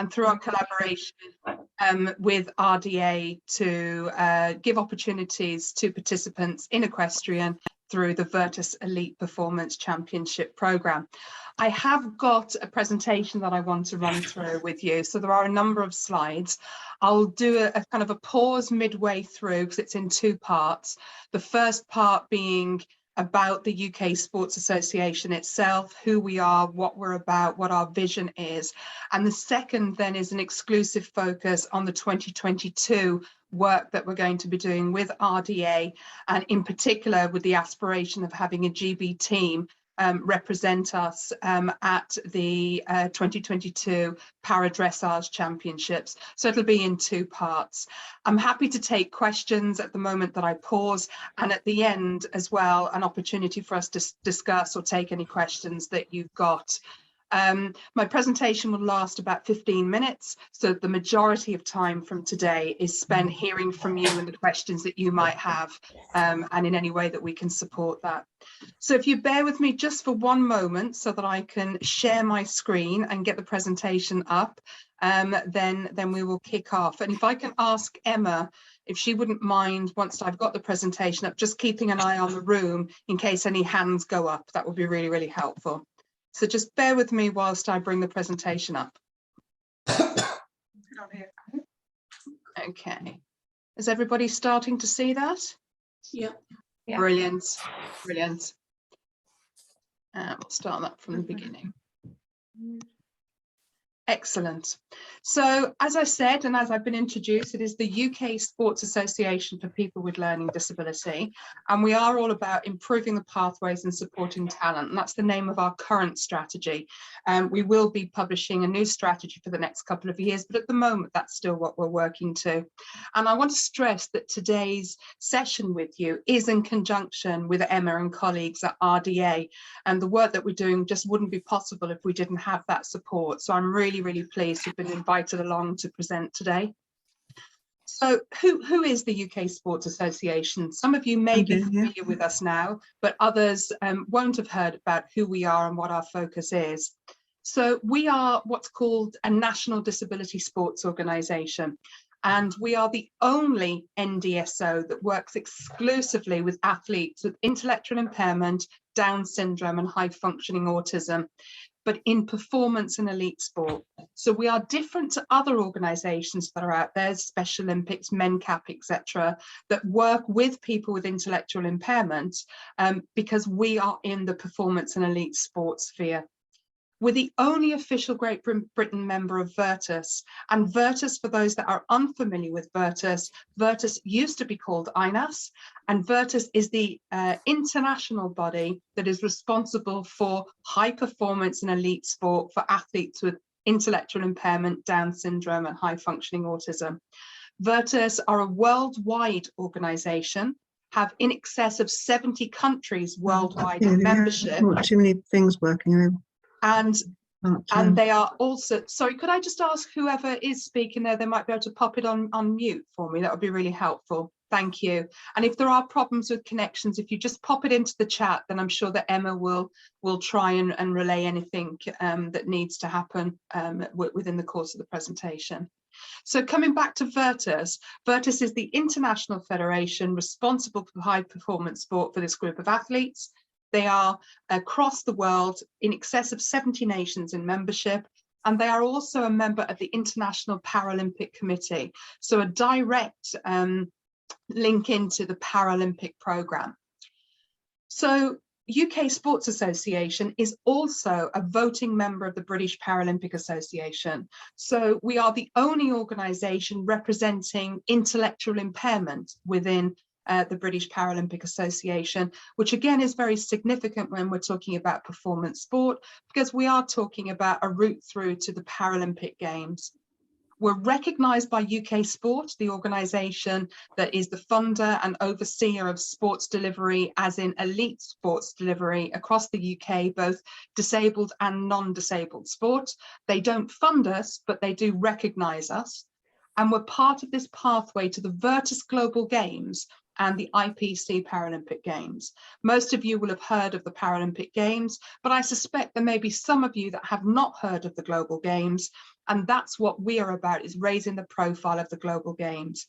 and through our collaboration with RDA to give opportunities to participants in equestrian through the Virtus Elite Performance Championship Programme. I have got a presentation that I want to run through with you. So there are a number of slides. I'll do a kind of a pause midway through because it's in two parts. The first part being about the UK Sports Association itself, who we are, what we're about, what our vision is. And the second then is an exclusive focus on the 2022 work that we're going to be doing with RDA, and in particular with the aspiration of having a GB team represent us at the 2022 Para-dressage Championships. So it'll be in two parts. I'm happy to take questions at the moment that I pause, and at the end as well, an opportunity for us to discuss or take any questions that you've got. My presentation will last about 15 minutes, so the majority of time from today is spent hearing from you and the questions that you might have, and in any way that we can support that. So if you bear with me just for one moment so that I can share my screen and get the presentation up, then we will kick off. And if I can ask Emma if she wouldn't mind, once I've got the presentation up, just keeping an eye on the room in case any hands go up, that would be really, really helpful. So just bear with me whilst I bring the presentation up. Okay. Is everybody starting to see that? Yeah. Brilliant. Brilliant. We'll start that from the beginning. Excellent. So as I said, and as I've been introduced, it is the UK Sports Association for People with Learning Disability, and we are all about improving the pathways and supporting talent, and that's the name of our current strategy. We will be publishing a new strategy for the next couple of years, but at the moment that's still what we're working to. And I want to stress that today's session with you is in conjunction with Emma and colleagues at RDA, and the work that we're doing just wouldn't be possible if we didn't have that support. So I'm really pleased to have been invited along to present today. So who is the UK Sports Association? Some of you may be familiar with us now, but others won't have heard about who we are and what our focus is. So we are what's called a national disability sports organisation, and we are the only NDSO that works exclusively with athletes with intellectual impairment, Down syndrome and high functioning autism, but in performance and elite sport. So we are different to other organisations that are out there, Special Olympics, MenCap, etc., that work with people with intellectual impairment because we are in the performance and elite sports sphere. We're the only official Great Britain member of Virtus, and Virtus, for those that are unfamiliar with Virtus, Virtus used to be called INAS, and Virtus is the international body that is responsible for high performance and elite sport for athletes with intellectual impairment, Down syndrome and high functioning autism. Virtus are a worldwide organisation, have in excess of 70 countries worldwide in membership. Not too many things working over. And they are also, sorry, could I just ask whoever is speaking there, they might be able to pop it on mute for me. That would be really helpful. Thank you. And if there are problems with connections, if you just pop it into the chat, then I'm sure that Emma will try and relay anything that needs to happen within the course of the presentation. So coming back to Virtus, Virtus is the international federation responsible for high performance sport for this group of athletes. They are across the world in excess of 70 nations in membership, and they are also a member of the International Paralympic Committee, so a direct link into the Paralympic programme. So UK Sports Association is also a voting member of the British Paralympic Association. So we are the only organisation representing intellectual impairment within the British Paralympic Association, which again is very significant when we're talking about performance sport, because we are talking about a route through to the Paralympic Games. We're recognised by UK Sport, the organisation that is the funder and overseer of sports delivery, as in elite sports delivery across the UK, both disabled and non-disabled sport. They don't fund us, but they do recognise us. And we're part of this pathway to the Virtus Global Games and the IPC Paralympic Games. Most of you will have heard of the Paralympic Games, but I suspect there may be some of you that have not heard of the Global Games. And that's what we are about, is raising the profile of the global games.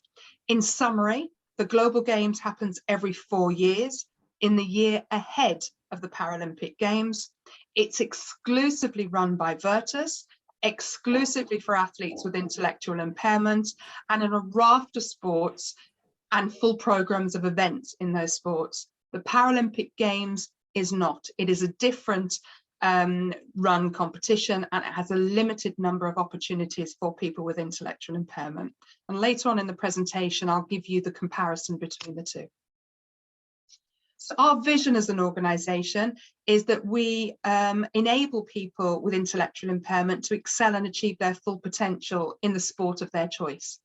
In summary, the global games happens every 4 years in the year ahead of the Paralympic Games. It's exclusively run by Virtus, exclusively for athletes with intellectual impairment, and in a raft of sports and full programs of events in those sports. The Paralympic Games is not. It is a different run competition, and it has a limited number of opportunities for people with intellectual impairment. And later on in the presentation, I'll give you the comparison between the two. So our vision as an organisation is that we enable people with intellectual impairment to excel and achieve their full potential in the sport of their choice.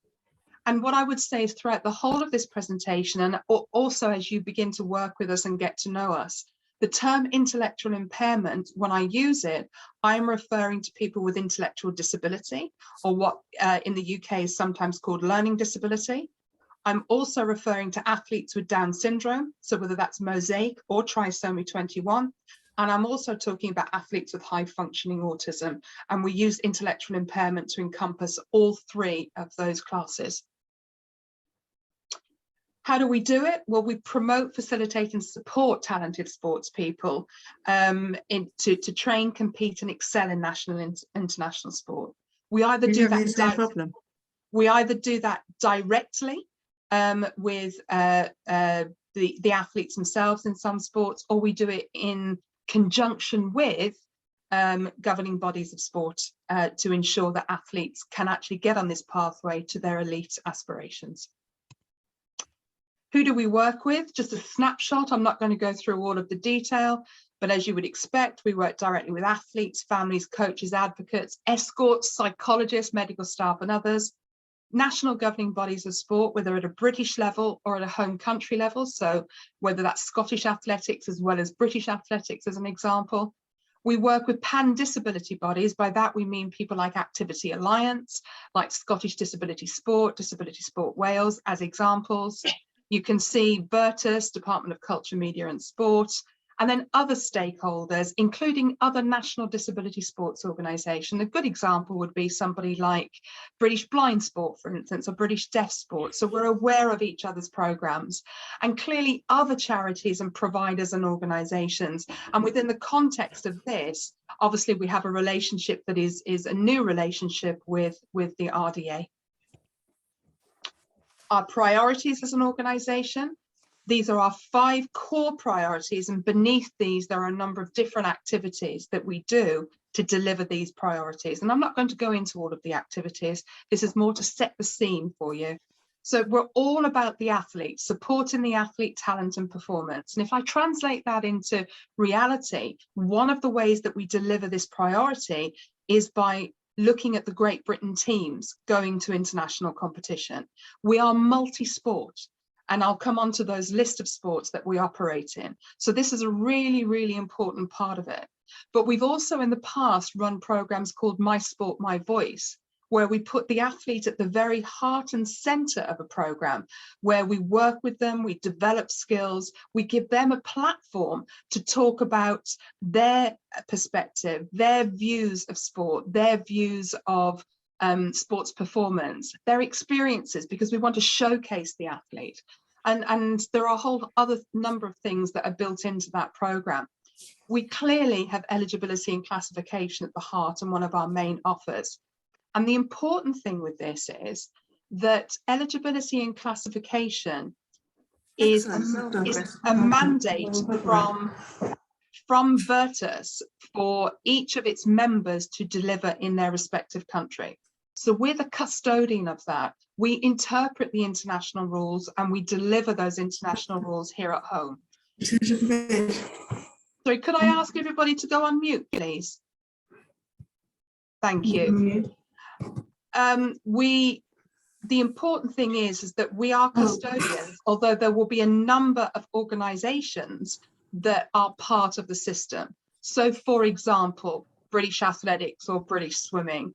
And what I would say is, throughout the whole of this presentation, and also as you begin to work with us and get to know us, the term intellectual impairment, when I use it, I'm referring to people with intellectual disability, or what in the UK is sometimes called learning disability. I'm also referring to athletes with Down syndrome, so whether that's mosaic or trisomy 21. And I'm also talking about athletes with high functioning autism. And we use intellectual impairment to encompass all 3 of those classes. How do we do it? Well, we promote, facilitate and support talented sports people to train, compete and excel in national and international sport. We either do that directly with the athletes themselves in some sports, or we do it in conjunction with governing bodies of sport to ensure that athletes can actually get on this pathway to their elite aspirations. Who do we work with? Just a snapshot. I'm not going to go through all of the detail, but as you would expect, we work directly with athletes, families, coaches, advocates, escorts, psychologists, medical staff and others. National governing bodies of sport, whether at a British level or at a home country level, so whether that's Scottish athletics as well as British athletics as an example. We work with pan-disability bodies. By that we mean people like Activity Alliance, like Scottish Disability Sport Wales as examples. You can see Virtus, Department of Culture, Media and Sport, and then other stakeholders, including other national disability sports organisations. A good example would be somebody like British Blind Sport, for instance, or British Deaf Sport. So we're aware of each other's programmes, and clearly other charities and providers and organisations. And within the context of this, obviously we have a relationship that is a new relationship with the RDA. Our priorities as an organisation. These are our 5 core priorities, and beneath these there are a number of different activities that we do to deliver these priorities. And I'm not going to go into all of the activities. This is more to set the scene for you. So we're all about the athlete, supporting the athlete talent and performance. And if I translate that into reality, one of the ways that we deliver this priority is by looking at the Great Britain teams going to international competition. We are multi-sport, and I'll come on to those list of sports that we operate in. So this is a really, really important part of it. But we've also in the past run programs called My Sport, My Voice, where we put the athlete at the very heart and center of a program, where we work with them, we develop skills, we give them a platform to talk about their perspective, their views of sport, their views of sports performance, their experiences, because we want to showcase the athlete. And there are a whole other number of things that are built into that program. We clearly have eligibility and classification at the heart and one of our main offers. And the important thing with this is that eligibility and classification is a mandate from Virtus for each of its members to deliver in their respective country. So we're the custodian of that. We interpret the international rules and we deliver those international rules here at home. Sorry, could I ask everybody to go on mute, please? Thank you. The important thing is that we are custodians, although there will be a number of organisations that are part of the system. So, for example, British Athletics or British Swimming,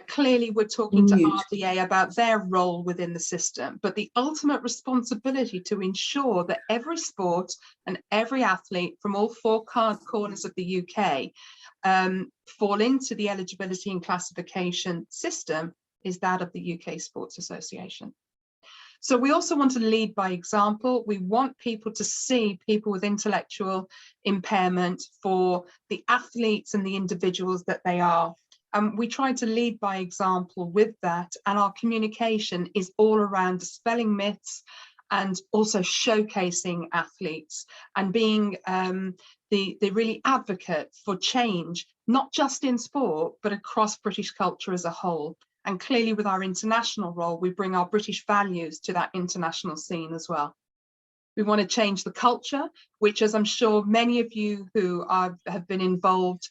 Clearly, we're talking to Mute. RDA about their role within the system, but the ultimate responsibility to ensure that every sport and every athlete from all four corners of the UK fall into the eligibility and classification system is that of the UK Sports Association. So we also want to lead by example. We want people to see people with intellectual impairment for the athletes and the individuals that they are. We try to lead by example with that, and our communication is all around dispelling myths and also showcasing athletes and being the really advocate for change, not just in sport, but across British culture as a whole. And clearly with our international role, we bring our British values to that international scene as well. We want to change the culture, which, as I'm sure many of you who have been involved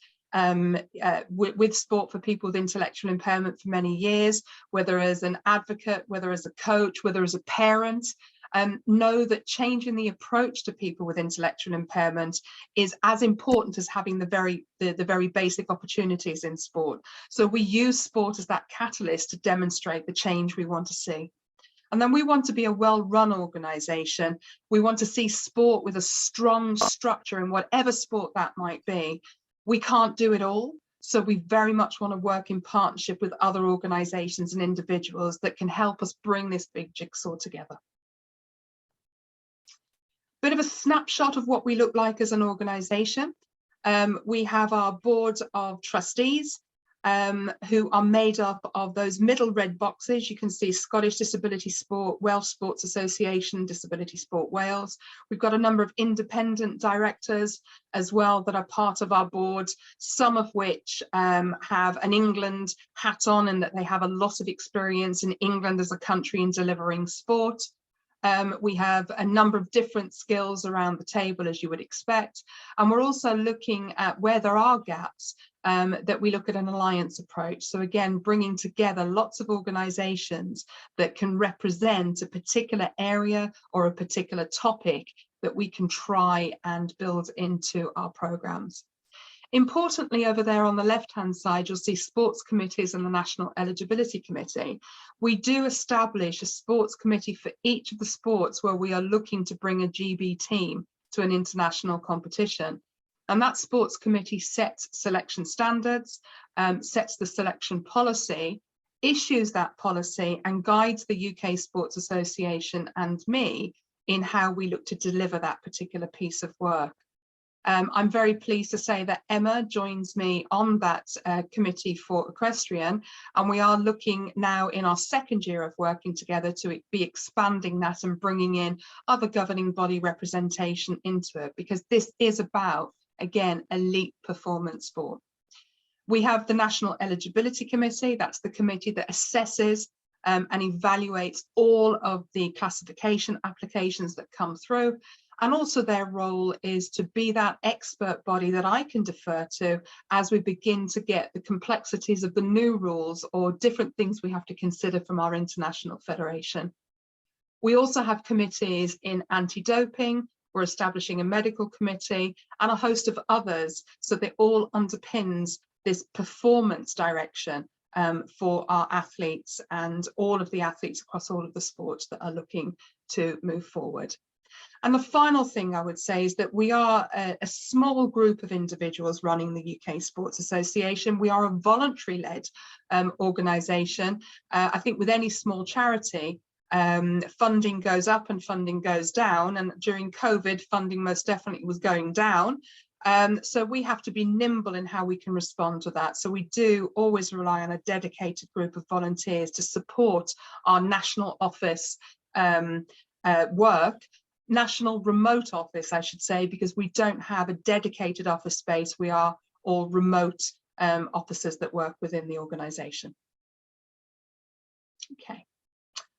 with sport for people with intellectual impairment for many years, whether as an advocate, whether as a coach, whether as a parent, know that changing the approach to people with intellectual impairment is as important as having the very basic opportunities in sport. So we use sport as that catalyst to demonstrate the change we want to see. And then we want to be a well-run organisation. We want to see sport with a strong structure in whatever sport that might be. We can't do it all, so we very much want to work in partnership with other organisations and individuals that can help us bring this big jigsaw together. Bit of a snapshot of what we look like as an organisation. We have our board of trustees who are made up of those middle red boxes. You can see Scottish Disability Sport, Welsh Sports Association, Disability Sport Wales. We've got a number of independent directors as well that are part of our board, some of which have an England hat on and that they have a lot of experience in England as a country in delivering sport. We have a number of different skills around the table, as you would expect. And we're also looking at where there are gaps, that we look at an alliance approach. So again, bringing together lots of organisations that can represent a particular area or a particular topic that we can try and build into our programmes. Importantly, over there on the left-hand side, you'll see sports committees and the National Eligibility Committee. We do establish a sports committee for each of the sports where we are looking to bring a GB team to an international competition. And that sports committee sets selection standards, sets the selection policy, issues that policy and guides the UK Sports Association and me in how we look to deliver that particular piece of work. I'm very pleased to say that Emma joins me on that committee for equestrian, and we are looking now in our second year of working together to be expanding that and bringing in other governing body representation into it, because this is about, again, elite performance sport. We have the National Eligibility Committee. That's the committee that assesses and evaluates all of the classification applications that come through. And also their role is to be that expert body that I can defer to as we begin to get the complexities of the new rules or different things we have to consider from our international federation. We also have committees in anti-doping. We're establishing a medical committee and a host of others, so that all underpins this performance direction for our athletes and all of the athletes across all of the sports that are looking to move forward. And the final thing I would say is that we are a small group of individuals running the UK Sports Association. We are a voluntary-led organisation. I think with any small charity, funding goes up and funding goes down. And during COVID, funding most definitely was going down. So we have to be nimble in how we can respond to that. So we do always rely on a dedicated group of volunteers to support our national office work. National remote office, I should say, because we don't have a dedicated office space. We are all remote officers that work within the organisation. Okay,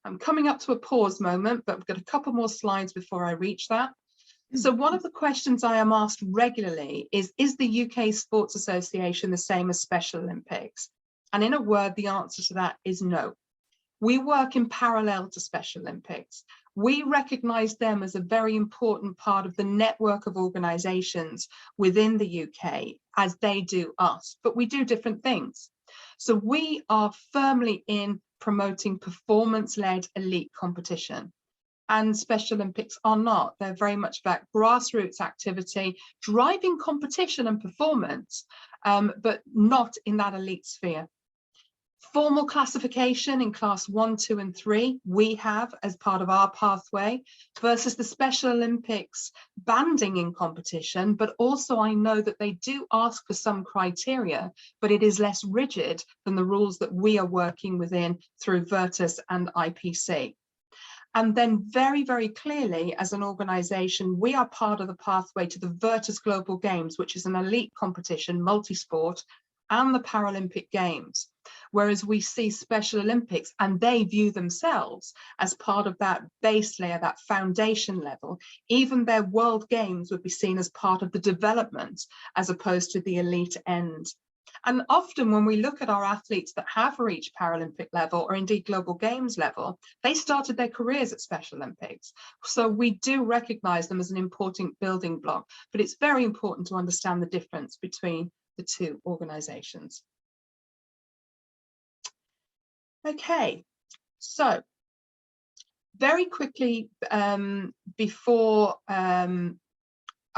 I'm coming up to a pause moment, but we've got a couple more slides before I reach that. So one of the questions I am asked regularly is the UK Sports Association the same as Special Olympics? And in a word, the answer to that is no. We work in parallel to Special Olympics. We recognise them as a very important part of the network of organisations within the UK as they do us, but we do different things. So we are firmly in promoting performance-led elite competition. And Special Olympics are not. They're very much about grassroots activity, driving competition and performance, but not in that elite sphere. Formal classification in class 1, 2, and 3, we have as part of our pathway, versus the Special Olympics banding in competition, but also I know that they do ask for some criteria, but it is less rigid than the rules that we are working within through Virtus and IPC. And then very, very clearly, as an organisation, we are part of the pathway to the Virtus Global Games, which is an elite competition, multi-sport, and the Paralympic Games. Whereas we see Special Olympics, and they view themselves as part of that base layer, that foundation level. Even their World Games would be seen as part of the development, as opposed to the elite end. And often when we look at our athletes that have reached Paralympic level, or indeed Global Games level, they started their careers at Special Olympics. So we do recognise them as an important building block, but it's very important to understand the difference between the two organisations. Okay, so very quickly before I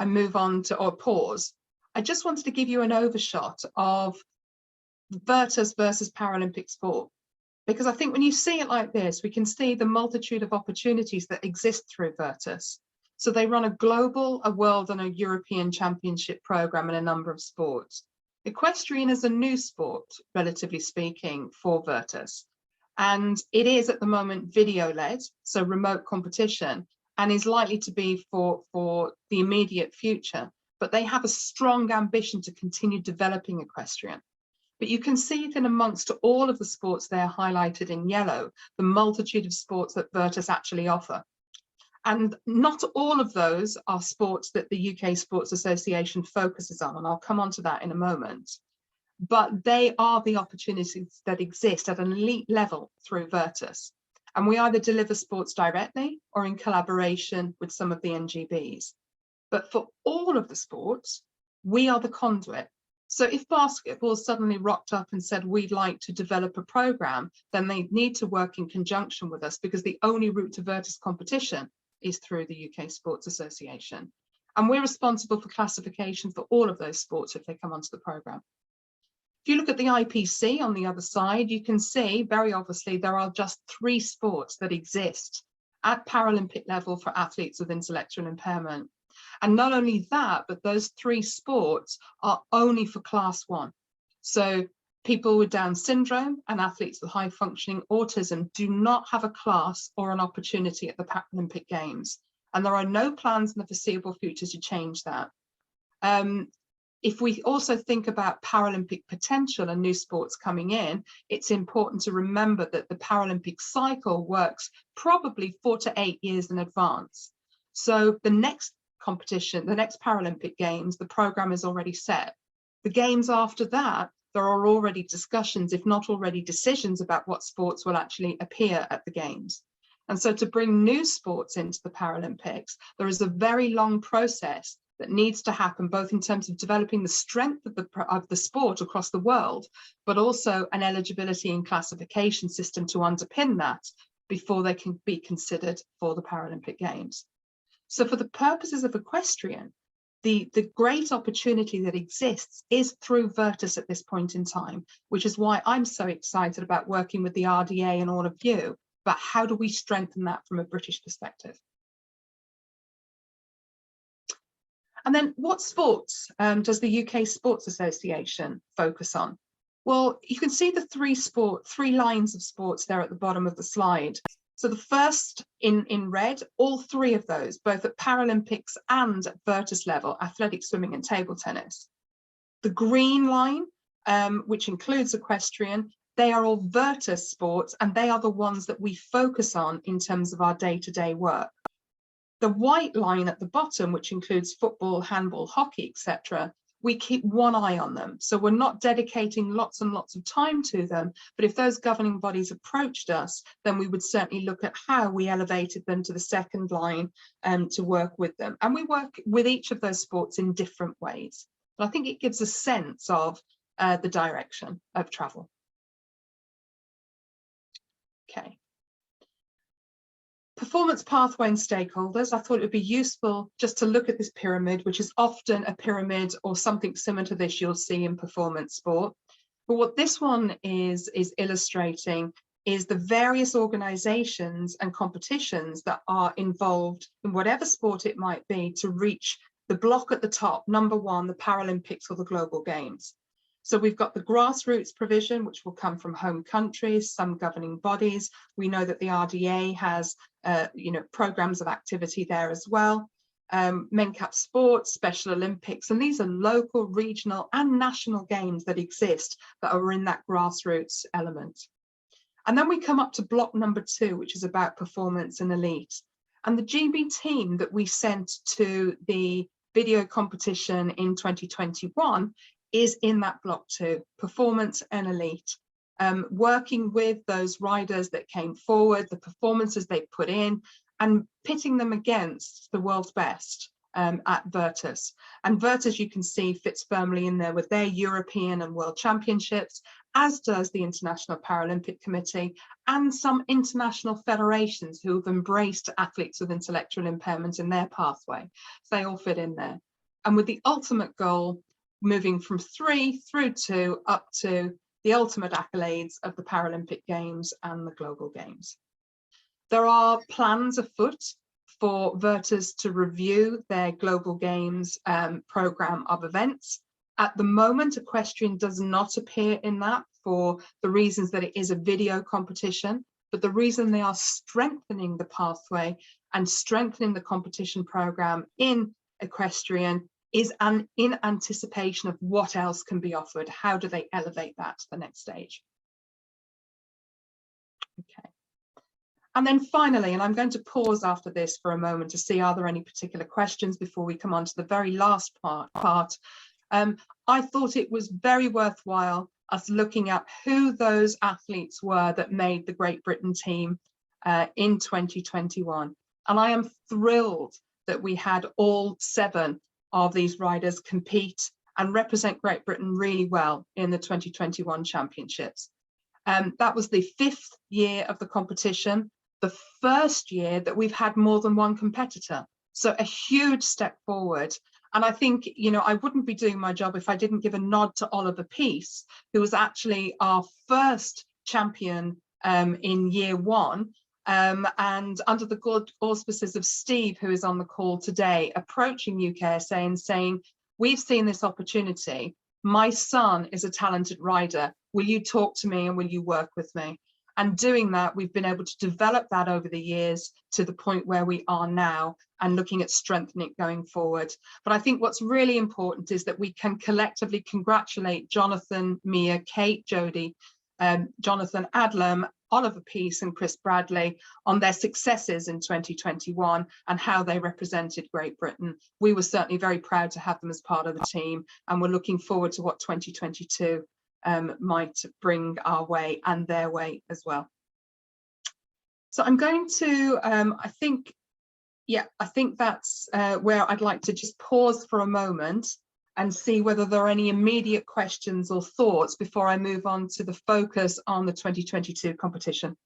move on to, or pause, I just wanted to give you an overshot of Virtus versus Paralympic sport, because I think when you see it like this, we can see the multitude of opportunities that exist through Virtus. So they run a global, a world, and a European championship program in a number of sports. Equestrian is a new sport, relatively speaking, for Virtus. And it is at the moment video-led, so remote competition, and is likely to be for the immediate future. But they have a strong ambition to continue developing equestrian. But you can see it in amongst all of the sports there highlighted in yellow, the multitude of sports that Virtus actually offer. And not all of those are sports that the UK Sports Association focuses on, and I'll come on to that in a moment. But they are the opportunities that exist at an elite level through Virtus. And we either deliver sports directly or in collaboration with some of the NGBs. But for all of the sports, we are the conduit. So if basketball suddenly rocked up and said, we'd like to develop a program, then they need to work in conjunction with us, because the only route to Virtus competition is through the UK Sports Association. And we're responsible for classification for all of those sports if they come onto the program. If you look at the IPC on the other side, you can see very obviously there are just 3 sports that exist at Paralympic level for athletes with intellectual impairment. And not only that, but those 3 sports are only for class 1. So people with Down syndrome and athletes with high functioning autism do not have a class or an opportunity at the Paralympic Games. And there are no plans in the foreseeable future to change that. If we also think about Paralympic potential and new sports coming in, it's important to remember that the Paralympic cycle works probably 4 to 8 years in advance. So the next competition, the next Paralympic Games, the program is already set. The games after that, there are already discussions, if not already decisions, about what sports will actually appear at the Games. And so to bring new sports into the Paralympics, there is a very long process that needs to happen, both in terms of developing the strength of the sport across the world, but also an eligibility and classification system to underpin that before they can be considered for the Paralympic Games. So for the purposes of equestrian, the great opportunity that exists is through Virtus at this point in time, which is why I'm so excited about working with the RDA and all of you about how do we strengthen that from a British perspective. And then what sports does the UK Sports Association focus on? Well, you can see the 3 lines of sports there at the bottom of the slide. So the first in red, all 3 of those, both at Paralympics and at Virtus level, athletic swimming and table tennis. The green line, which includes equestrian, they are all Virtus sports, and they are the ones that we focus on in terms of our day-to-day work. The white line at the bottom, which includes football, handball, hockey, etc., we keep one eye on them. So we're not dedicating lots and lots of time to them, but if those governing bodies approached us, then we would certainly look at how we elevated them to the second line to work with them. And we work with each of those sports in different ways. But I think it gives a sense of the direction of travel. Okay. Performance pathway and stakeholders. I thought it would be useful just to look at this pyramid, which is often a pyramid or something similar to this you'll see in performance sport. But what this one is illustrating is the various organizations and competitions that are involved in whatever sport it might be to reach the block at the top, number one, the Paralympics or the Global Games. So we've got the grassroots provision, which will come from home countries, some governing bodies. We know that the RDA has, programs of activity there as well. MenCap Sports, Special Olympics, and these are local, regional, and national games that exist that are in that grassroots element. And then we come up to block number 2, which is about performance and elite. And the GB team that we sent to the video competition in 2021 is in that block 2, performance and elite, working with those riders that came forward, the performances they put in, and pitting them against the world's best at Virtus. And Virtus, you can see, fits firmly in there with their European and World Championships, as does the International Paralympic Committee and some international federations who have embraced athletes with intellectual impairment in their pathway. So they all fit in there. And with the ultimate goal, moving from 3 through 2 up to the ultimate accolades of the Paralympic Games and the Global Games. There are plans afoot for Virtus to review their Global Games programme of events. At the moment, equestrian does not appear in that for the reasons that it is a video competition, but the reason they are strengthening the pathway and strengthening the competition programme in equestrian is in anticipation of what else can be offered. How do they elevate that to the next stage? Okay. And then finally, and I'm going to pause after this for a moment to see, are there any particular questions before we come on to the very last part. I thought it was very worthwhile us looking at who those athletes were that made the Great Britain team in 2021. And I am thrilled that we had all 7 of these riders compete and represent Great Britain really well in the 2021 championships. That was the 5th year of the competition, the first year that we've had more than one competitor. So a huge step forward. And I think, I wouldn't be doing my job if I didn't give a nod to Oliver Peace, who was actually our first champion in year 1. And under the good auspices of Steve, who is on the call today, approaching UKSA and saying, we've seen this opportunity. My son is a talented rider. Will you talk to me and will you work with me? And doing that, we've been able to develop that over the years to the point where we are now and looking at strengthening it going forward. But I think what's really important is that we can collectively congratulate Jonathan, Mia, Kate, Jodie, Jonathan Adlam, Oliver Peace and Chris Bradley on their successes in 2021 and how they represented Great Britain. We were certainly very proud to have them as part of the team, and we're looking forward to what 2022 might bring our way and their way as well. So I'm going to, I think that's where I'd like to just pause for a moment and see whether there are any immediate questions or thoughts before I move on to the focus on the 2022 competition.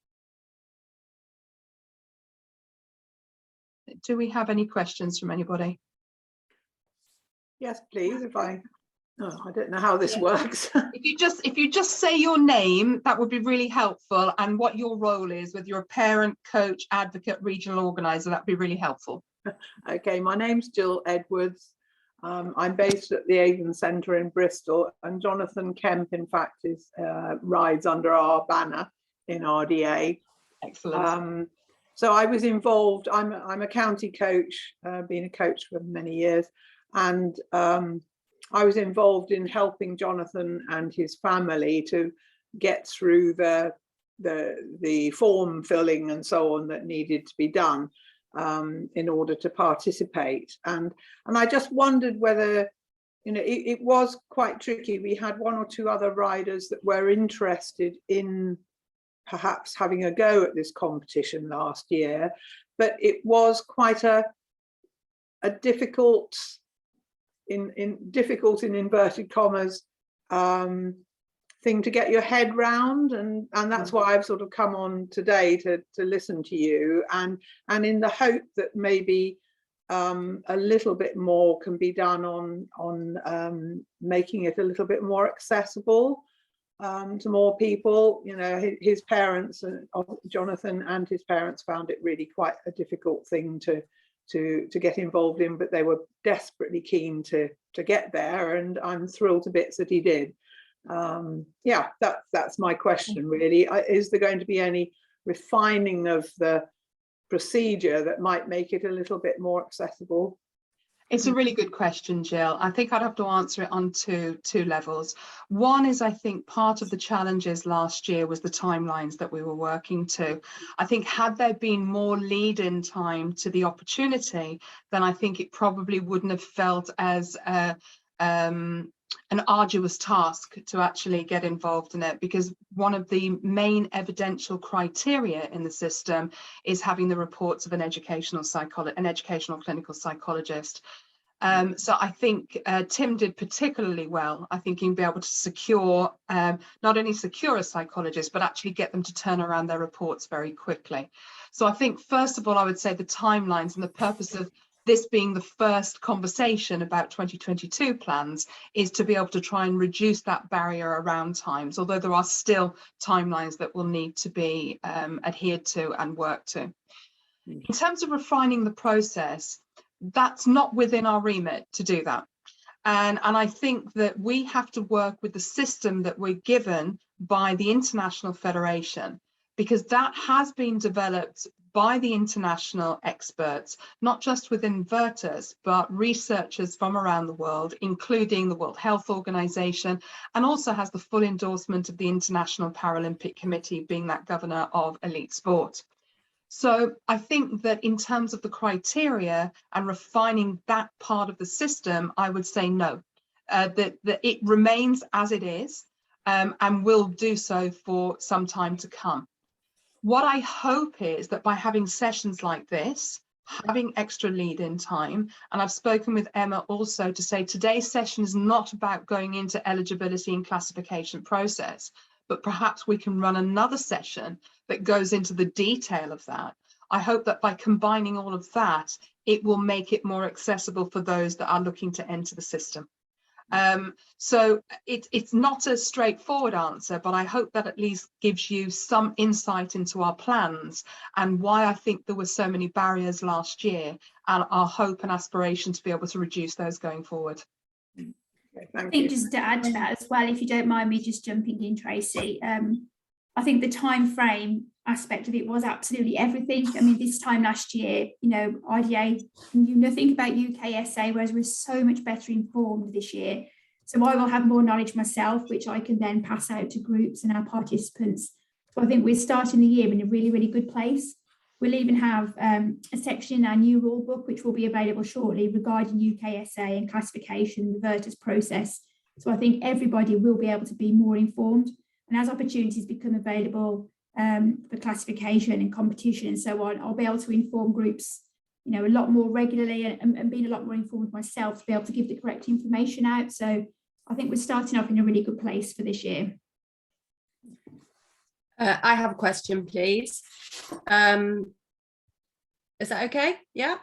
Do we have any questions from anybody? Yes, please. I don't know how this works. If you just say your name, that would be really helpful, and what your role is, whether you're a parent, coach, advocate, regional organizer, that'd be really helpful. Okay, my name's Jill Edwards. I'm based at the Avon Centre in Bristol, and Jonathan Kemp, in fact, rides under our banner in RDA. Excellent. So I was involved. I'm a county coach, been a coach for many years, and I was involved in helping Jonathan and his family to get through the form filling and so on that needed to be done in order to participate. And I just wondered whether, it was quite tricky. We had 1 or 2 other riders that were interested in perhaps having a go at this competition last year, but it was quite a difficult in inverted commas thing to get your head round, and that's why I've sort of come on today to listen to you, and in the hope that maybe a little bit more can be done on making it a little bit more accessible to more people. You know, his parents, Jonathan and his parents, found it really quite a difficult thing to get involved in, but they were desperately keen to get there, and I'm thrilled to bits that he did. Yeah, that's my question really. Is there going to be any refining of the procedure that might make it a little bit more accessible? It's a really good question, Jill. I think I'd have to answer it on two levels. One is, I think part of the challenges last year was the timelines that we were working to. I think had there been more lead-in time to the opportunity, then I think it probably wouldn't have felt as an arduous task to actually get involved in it, because one of the main evidential criteria in the system is having the reports of an educational clinical psychologist. So I think Tim did particularly well, I think, in being able to secure, not only secure a psychologist, but actually get them to turn around their reports very quickly. So I think, first of all, I would say the timelines and the purpose of this being the first conversation about 2022 plans is to be able to try and reduce that barrier around times, although there are still timelines that will need to be adhered to and worked to. In terms of refining the process, that's not within our remit to do that. And I think that we have to work with the system that we're given by the International Federation, because that has been developed by the international experts, not just within Virtus, but researchers from around the world, including the World Health Organization, and also has the full endorsement of the International Paralympic Committee, being that governor of elite sport. So I think that in terms of the criteria and refining that part of the system, I would say no, that it remains as it is, and will do so for some time to come. What I hope is that by having sessions like this, having extra lead-in time, and I've spoken with Emma also to say today's session is not about going into eligibility and classification process, but perhaps we can run another session that goes into the detail of that. I hope that by combining all of that, it will make it more accessible for those that are looking to enter the system. So it's not a straightforward answer, but I hope that at least gives you some insight into our plans and why I think there were so many barriers last year, and our hope and aspiration to be able to reduce those going forward. I think just to add to that as well, if you don't mind me just jumping in, Tracy, I think the time frame aspect of it was absolutely everything. I mean, this time last year, you know, IDA knew nothing about UKSA, whereas we're so much better informed this year. So I will have more knowledge myself, which I can then pass out to groups and our participants. So I think we're starting the year in a really, really good place. We'll even have a section in our new rule book, which will be available shortly, regarding UKSA and classification, the Virtus process. So I think everybody will be able to be more informed. And as opportunities become available for classification and competition and so on, I'll be able to inform groups, you know, a lot more regularly, and being a lot more informed myself to be able to give the correct information out. So I think we're starting off in a really good place for this year. I have a question, please. Is that okay? Yeah.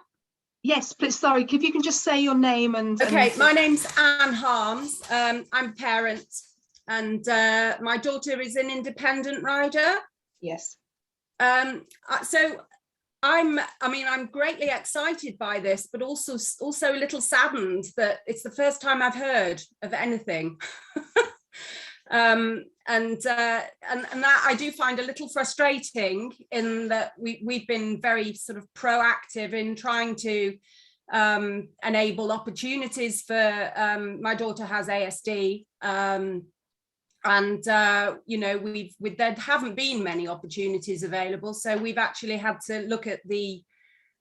Yes, please. Sorry, if you can just say your name and. Okay, my name's Anne Harms. I'm a parent, and my daughter is an independent rider. Yes. So I'm greatly excited by this, but also a little saddened that it's the first time I've heard of anything. And that I do find a little frustrating, in that we've been very sort of proactive in trying to enable opportunities for, my daughter has ASD, you know, there haven't been many opportunities available, so we've actually had to look at the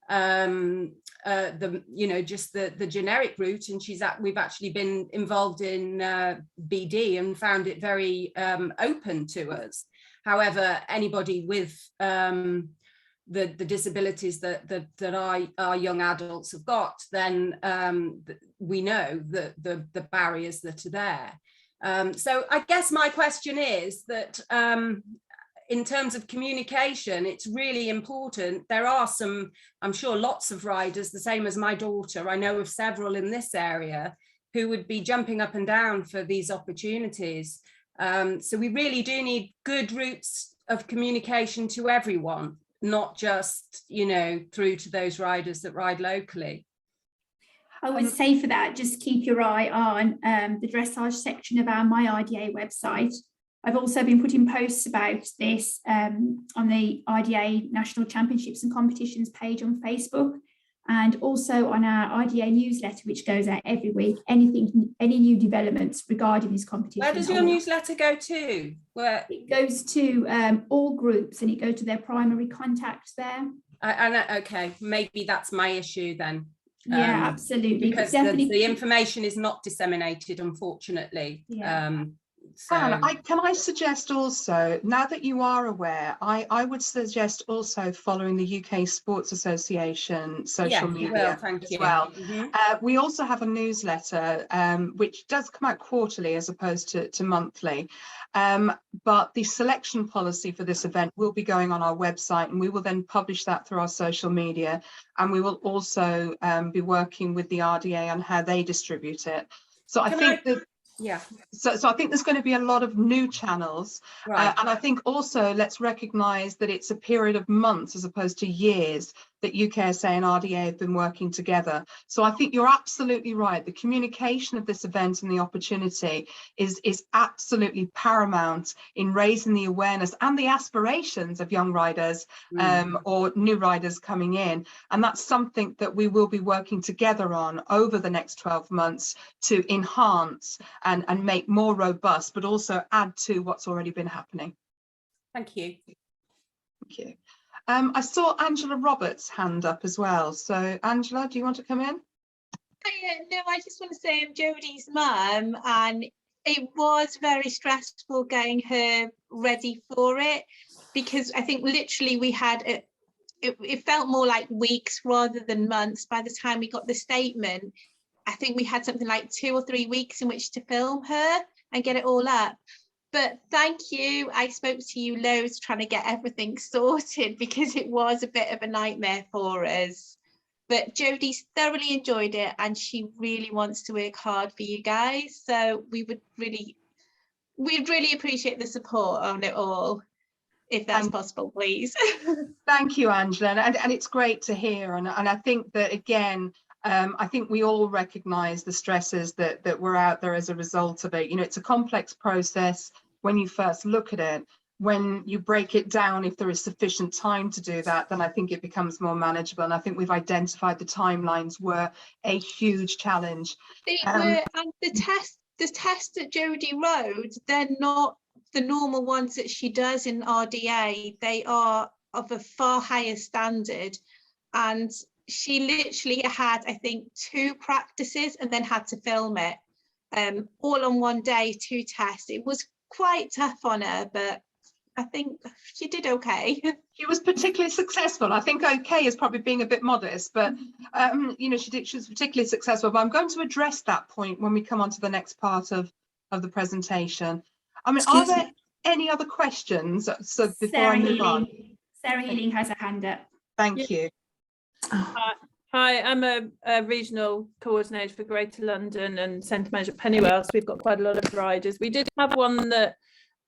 you know, just the generic route, and we've actually been involved in BD and found it very open to us. However, anybody with the disabilities that our young adults have got, then we know the barriers that are there. So I guess my question is that in terms of communication, it's really important. There are some, I'm sure, lots of riders, the same as my daughter. I know of several in this area who would be jumping up and down for these opportunities. So we really do need good routes of communication to everyone, not just, you know, through to those riders that ride locally. I would say for that, just keep your eye on the dressage section of our My IDA website. I've also been putting posts about this on the IDA National Championships and Competitions page on Facebook, and also on our IDA newsletter, which goes out every week. Any new developments regarding this competition. Where does your newsletter go to? Where it goes to all groups, and it goes to their primary contacts there. Okay, maybe that's my issue then. Yeah, absolutely. Because the information is not disseminated, unfortunately. Yeah. So Anne, can I suggest also, now that you are aware, I would suggest also following the UK Sports Association social media as well. We also have a newsletter which does come out quarterly as opposed to monthly, but the selection policy for this event will be going on our website, and we will then publish that through our social media, and we will also be working with the RDA on how they distribute it. So I think that So I think there's going to be a lot of new channels, right. And I think also let's recognise that it's a period of months as opposed to years that UKSA and RDA have been working together. So I think you're absolutely right. The communication of this event and the opportunity is absolutely paramount in raising the awareness and the aspirations of young riders or new riders coming in. And that's something that we will be working together on over the next 12 months to enhance and make more robust, but also add to what's already been happening. Thank you. Thank you. I saw Angela Roberts' hand up as well. So Angela, do you want to come in? No, I just want to say I'm Jodie's mum, and it was very stressful getting her ready for it, because I think literally we had it felt more like weeks rather than months. By the time we got the statement, I think we had something like 2 or 3 weeks in which to film her and get it all up. But thank you. I spoke to you loads trying to get everything sorted, because it was a bit of a nightmare for us. But Jodie's thoroughly enjoyed it, and she really wants to work hard for you guys. So we'd really appreciate the support on it all, if that's possible, please. Thank you, Angela. And it's great to hear. And I think that, again, I think we all recognise the stresses that were out there as a result of it. You know, it's a complex process when you first look at it. When you break it down, if there is sufficient time to do that, then I think it becomes more manageable. And I think we've identified the timelines were a huge challenge. They were, and the tests that Jodie wrote, they're not the normal ones that she does in RDA. They are of a far higher standard. And she literally had, I think, 2 practices and then had to film it all on one day, 2 tests. It was quite tough on her, but I think she did okay. She was particularly successful. I think okay is probably being a bit modest, but you know, she was particularly successful. But I'm going to address that point when we come on to the next part of the presentation. I mean, are there any other questions? So before I move on. Sarah Healing has a hand up. Thank you. Hi, I'm a regional coordinator for Greater London and Centre Manager at Pennywell. So we've got quite a lot of riders. We did have one that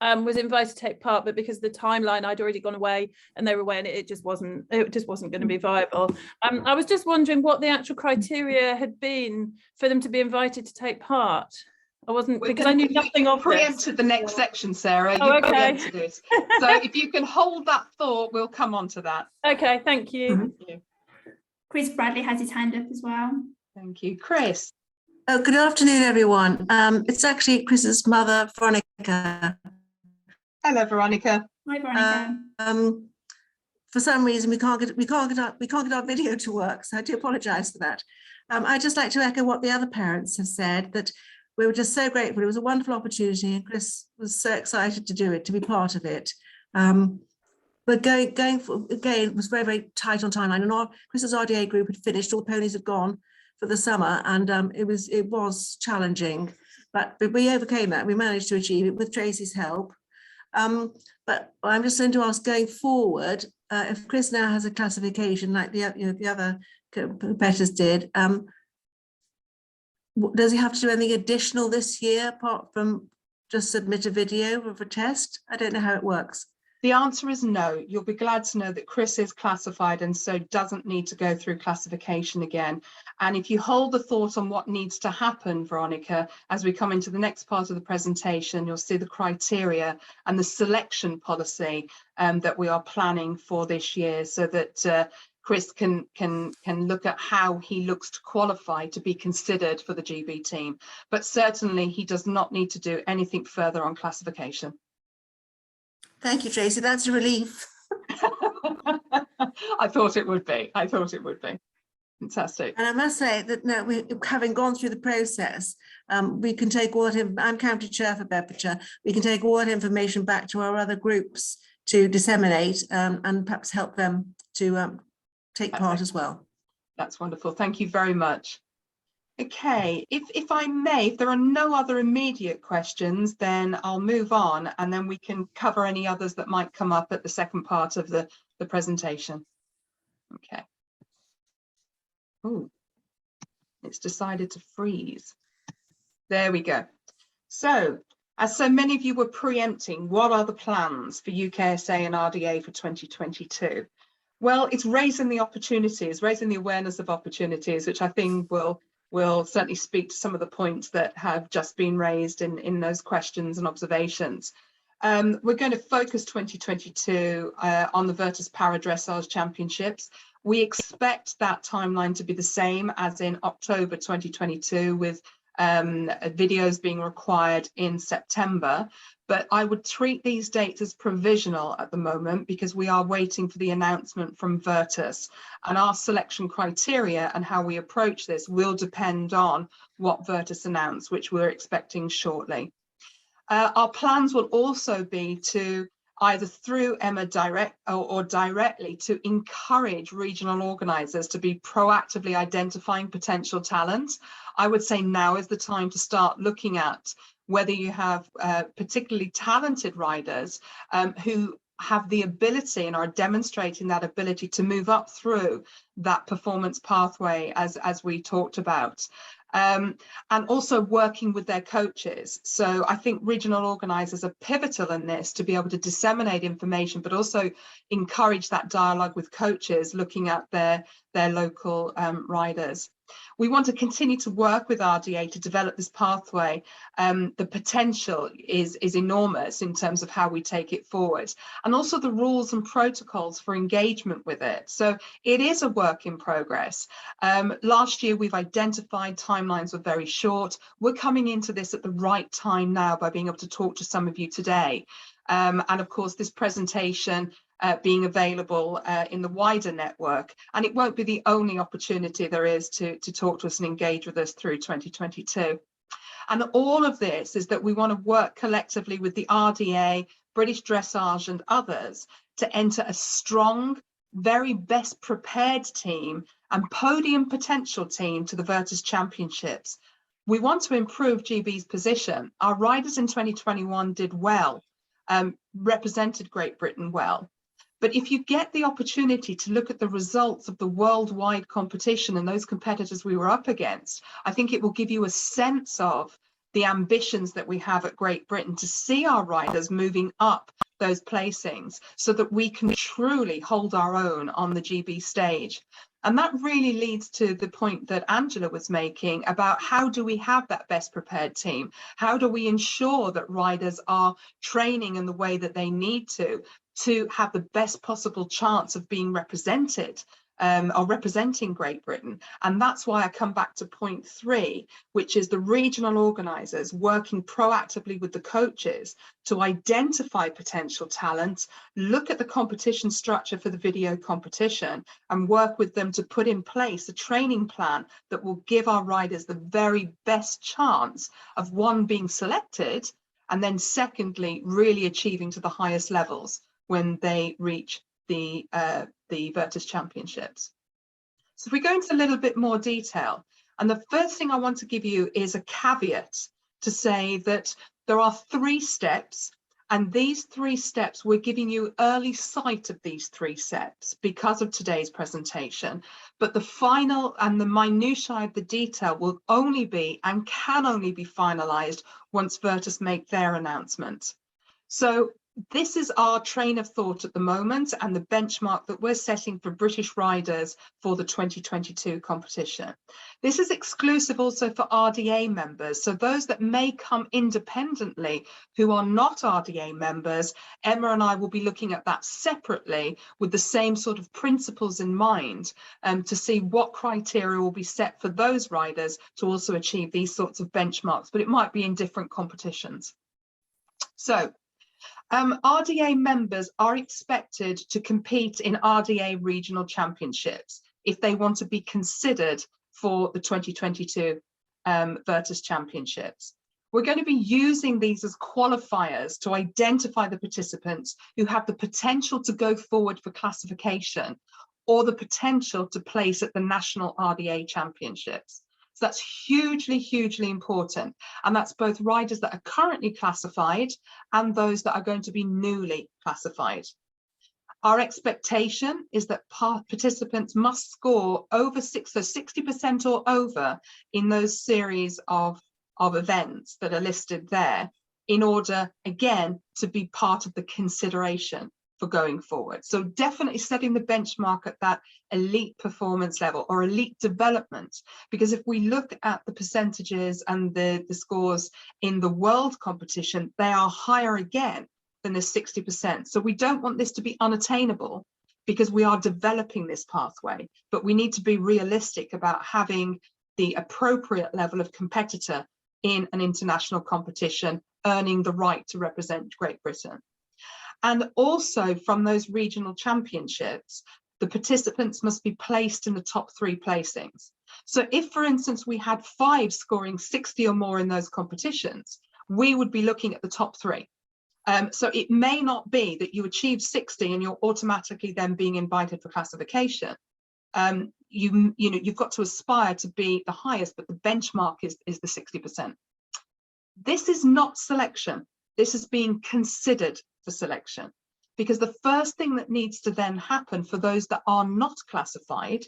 was invited to take part, but because of the timeline, I'd already gone away and they were away, and it just wasn't going to be viable. I was just wondering what the actual criteria had been for them to be invited to take part. I wasn't, because I knew nothing of this. Preempted the next section, Sarah. Oh, you okay. preempted it. So if you can hold that thought, we'll come on to that. Okay, thank you. Thank you. Chris Bradley has his hand up as well. Thank you. Chris. Oh, good afternoon, everyone. It's actually Chris's mother, Veronica. Hello, Veronica. Hi, Veronica. For some reason, we can't get our video to work, so I do apologise for that. I'd just like to echo what the other parents have said, that we were just so grateful. It was a wonderful opportunity, and Chris was so excited to do it, to be part of it. But going for, again, it was very, very tight on timeline. And Chris's RDA group had finished, all the ponies had gone for the summer, and it was challenging. but we overcame that. We managed to achieve it with Tracy's help. But I'm just going to ask, going forward, if Chris now has a classification like the other competitors did, does he have to do anything additional this year apart from just submit a video of a test? I don't know how it works. The answer is no. You'll be glad to know that Chris is classified and so doesn't need to go through classification again. And if you hold the thought on what needs to happen, Veronica, as we come into the next part of the presentation, you'll see the criteria and the selection policy that we are planning for this year, so that Chris can look at how he looks to qualify to be considered for the GB team. But certainly he does not need to do anything further on classification. Thank you, Tracy. That's a relief. I thought it would be. I thought it would be. Fantastic. And I must say that now, having gone through the process, we can take all that. I'm county chair for Bedfordshire. We can take all that information back to our other groups to disseminate and perhaps help them to take part as well. That's wonderful. Thank you very much. Okay, if I may, if there are no other immediate questions, then I'll move on and then we can cover any others that might come up at the second part of the presentation. Okay. Oh, it's decided to freeze. There we go. So, as so many of you were preempting, what are the plans for UKSA and RDA for 2022? Well, it's raising the opportunities, raising the awareness of opportunities, which I think will certainly speak to some of the points that have just been raised in those questions and observations. We're going to focus 2022 on the Virtus Para-dressage Championships. We expect that timeline to be the same as in October 2022, with videos being required in September. But I would treat these dates as provisional at the moment because we are waiting for the announcement from Virtus, and our selection criteria and how we approach this will depend on what Virtus announce, which we're expecting shortly. Our plans will also be to either through Emma direct or directly to encourage regional organisers to be proactively identifying potential talent. I would say now is the time to start looking at whether you have particularly talented riders who have the ability and are demonstrating that ability to move up through that performance pathway as we talked about. And also working with their coaches. So I think regional organisers are pivotal in this to be able to disseminate information, but also encourage that dialogue with coaches looking at their local riders. We want to continue to work with RDA to develop this pathway. The potential is enormous in terms of how we take it forward, and also the rules and protocols for engagement with it. So it is a work in progress. Last year, we've identified timelines were very short. We're coming into this at the right time now by being able to talk to some of you today. And of course, this presentation being available in the wider network, and it won't be the only opportunity there is to talk to us and engage with us through 2022. And all of this is that we want to work collectively with the RDA, British Dressage and others to enter a strong, very best prepared team and podium potential team to the Virtus Championships. We want to improve GB's position. Our riders in 2021 did well, represented Great Britain well. But if you get the opportunity to look at the results of the worldwide competition and those competitors we were up against, I think it will give you a sense of the ambitions that we have at Great Britain to see our riders moving up those placings so that we can truly hold our own on the GB stage. And that really leads to the point that Angela was making about how do we have that best prepared team? How do we ensure that riders are training in the way that they need to have the best possible chance of being represented or representing Great Britain? And that's why I come back to point 3, which is the regional organisers working proactively with the coaches to identify potential talent, look at the competition structure for the video competition, and work with them to put in place a training plan that will give our riders the very best chance of, one, being selected, and then secondly, really achieving to the highest levels when they reach the Virtus Championships. So if we go into a little bit more detail, and the first thing I want to give you is a caveat to say that there are 3 steps, and these 3 steps, we're giving you early sight of these 3 steps because of today's presentation. But the final and the minutiae of the detail will only be and can only be finalised once Virtus make their announcement. So this is our train of thought at the moment and the benchmark that we're setting for British riders for the 2022 competition. This is exclusive also for RDA members. So those that may come independently who are not RDA members, Emma and I will be looking at that separately with the same sort of principles in mind to see what criteria will be set for those riders to also achieve these sorts of benchmarks, but it might be in different competitions. So RDA members are expected to compete in RDA regional championships if they want to be considered for the 2022 Virtus championships. We're going to be using these as qualifiers to identify the participants who have the potential to go forward for classification or the potential to place at the national RDA championships. So that's hugely, hugely important. And that's both riders that are currently classified and those that are going to be newly classified. Our expectation is that participants must score over 60% or over in those series of events that are listed there in order, again, to be part of the consideration for going forward. So definitely setting the benchmark at that elite performance level or elite development, because if we look at the percentages and the scores in the world competition, they are higher again than the 60%. So we don't want this to be unattainable because we are developing this pathway, but we need to be realistic about having the appropriate level of competitor in an international competition, earning the right to represent Great Britain. And also from those regional championships, the participants must be placed in the top 3 placings. So if, for instance, we had 5 scoring 60 or more in those competitions, we would be looking at the top 3. So it may not be that you achieve 60 and you're automatically then being invited for classification. You've got to aspire to be the highest, but the benchmark is the 60%. This is not selection. This is being considered for selection, because the first thing that needs to then happen for those that are not classified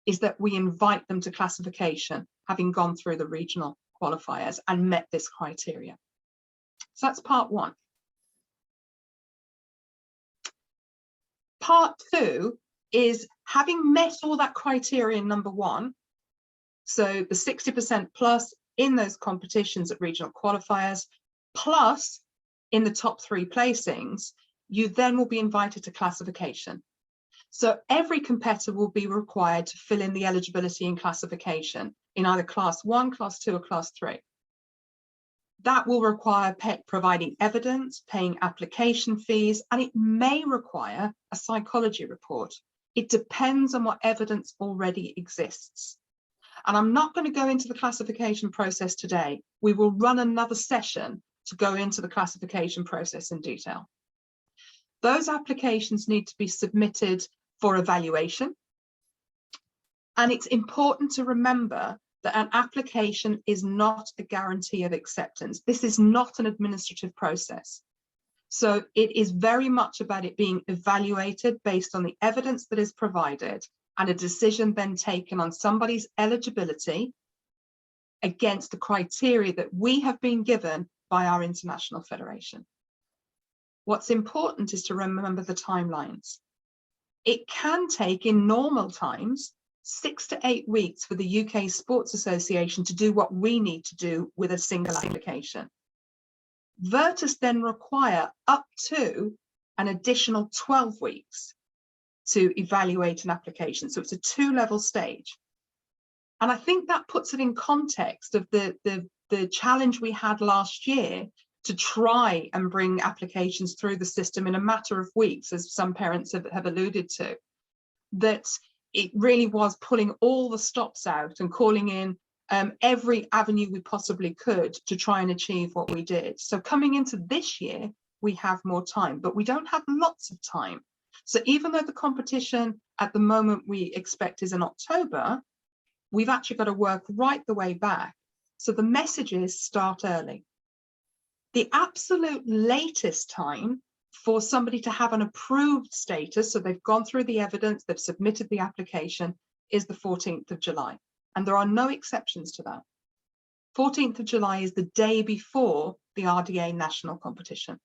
is that we invite them to classification, having gone through the regional qualifiers and met this criteria. So that's part 1. Part 2 is having met all that criteria in number 1, so the 60% plus in those competitions at regional qualifiers, plus in the top 3 placings, you then will be invited to classification. So every competitor will be required to fill in the eligibility and classification in either class 1, class 2 or class 3. That will require providing evidence, paying application fees, and it may require a psychology report. It depends on what evidence already exists. And I'm not going to go into the classification process today. We will run another session to go into the classification process in detail. Those applications need to be submitted for evaluation. And it's important to remember that an application is not a guarantee of acceptance. This is not an administrative process. So it is very much about it being evaluated based on the evidence that is provided and a decision then taken on somebody's eligibility against the criteria that we have been given by our international federation. What's important is to remember the timelines. It can take, in normal times, 6 to 8 weeks for the UK Sports Association to do what we need to do with a single application. Virtus then require up to an additional 12 weeks to evaluate an application. So it's a 2-level stage. And I think that puts it in context of the challenge we had last year to try and bring applications through the system in a matter of weeks, as some parents have alluded to, that it really was pulling all the stops out and calling in every avenue we possibly could to try and achieve what we did. So coming into this year, we have more time, but we don't have lots of time. So even though the competition at the moment we expect is in October, we've actually got to work right the way back So the message is start early. The absolute latest time for somebody to have an approved status, so they've gone through the evidence, they've submitted the application, is the 14th of July. And there are no exceptions to that. 14th of July is the day before the RDA national competition.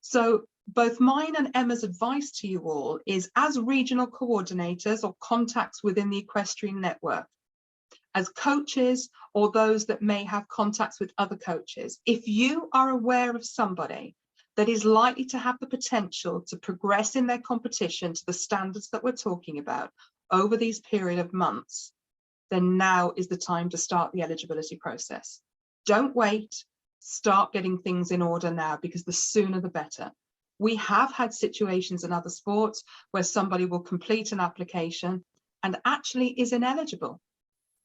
So both mine and Emma's advice to you all is, as regional coordinators or contacts within the equestrian network, as coaches or those that may have contacts with other coaches, if you are aware of somebody that is likely to have the potential to progress in their competition to the standards that we're talking about over these period of months, then now is the time to start the eligibility process. Don't wait, start getting things in order now, because the sooner the better. We have had situations in other sports where somebody will complete an application and actually is ineligible.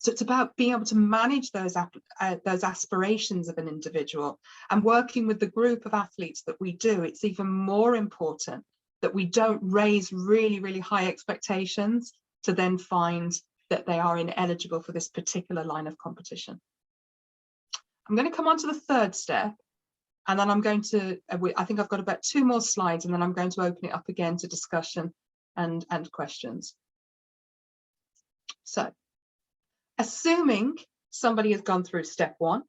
So it's about being able to manage those aspirations of an individual, and working with the group of athletes that we do. It's even more important that we don't raise really, really high expectations to then find that they are ineligible for this particular line of competition. I'm going to come on to the third step, and then I'm going to, I think I've got about 2 more slides, and then I'm going to open it up again to discussion and questions. So, assuming somebody has gone through step 1,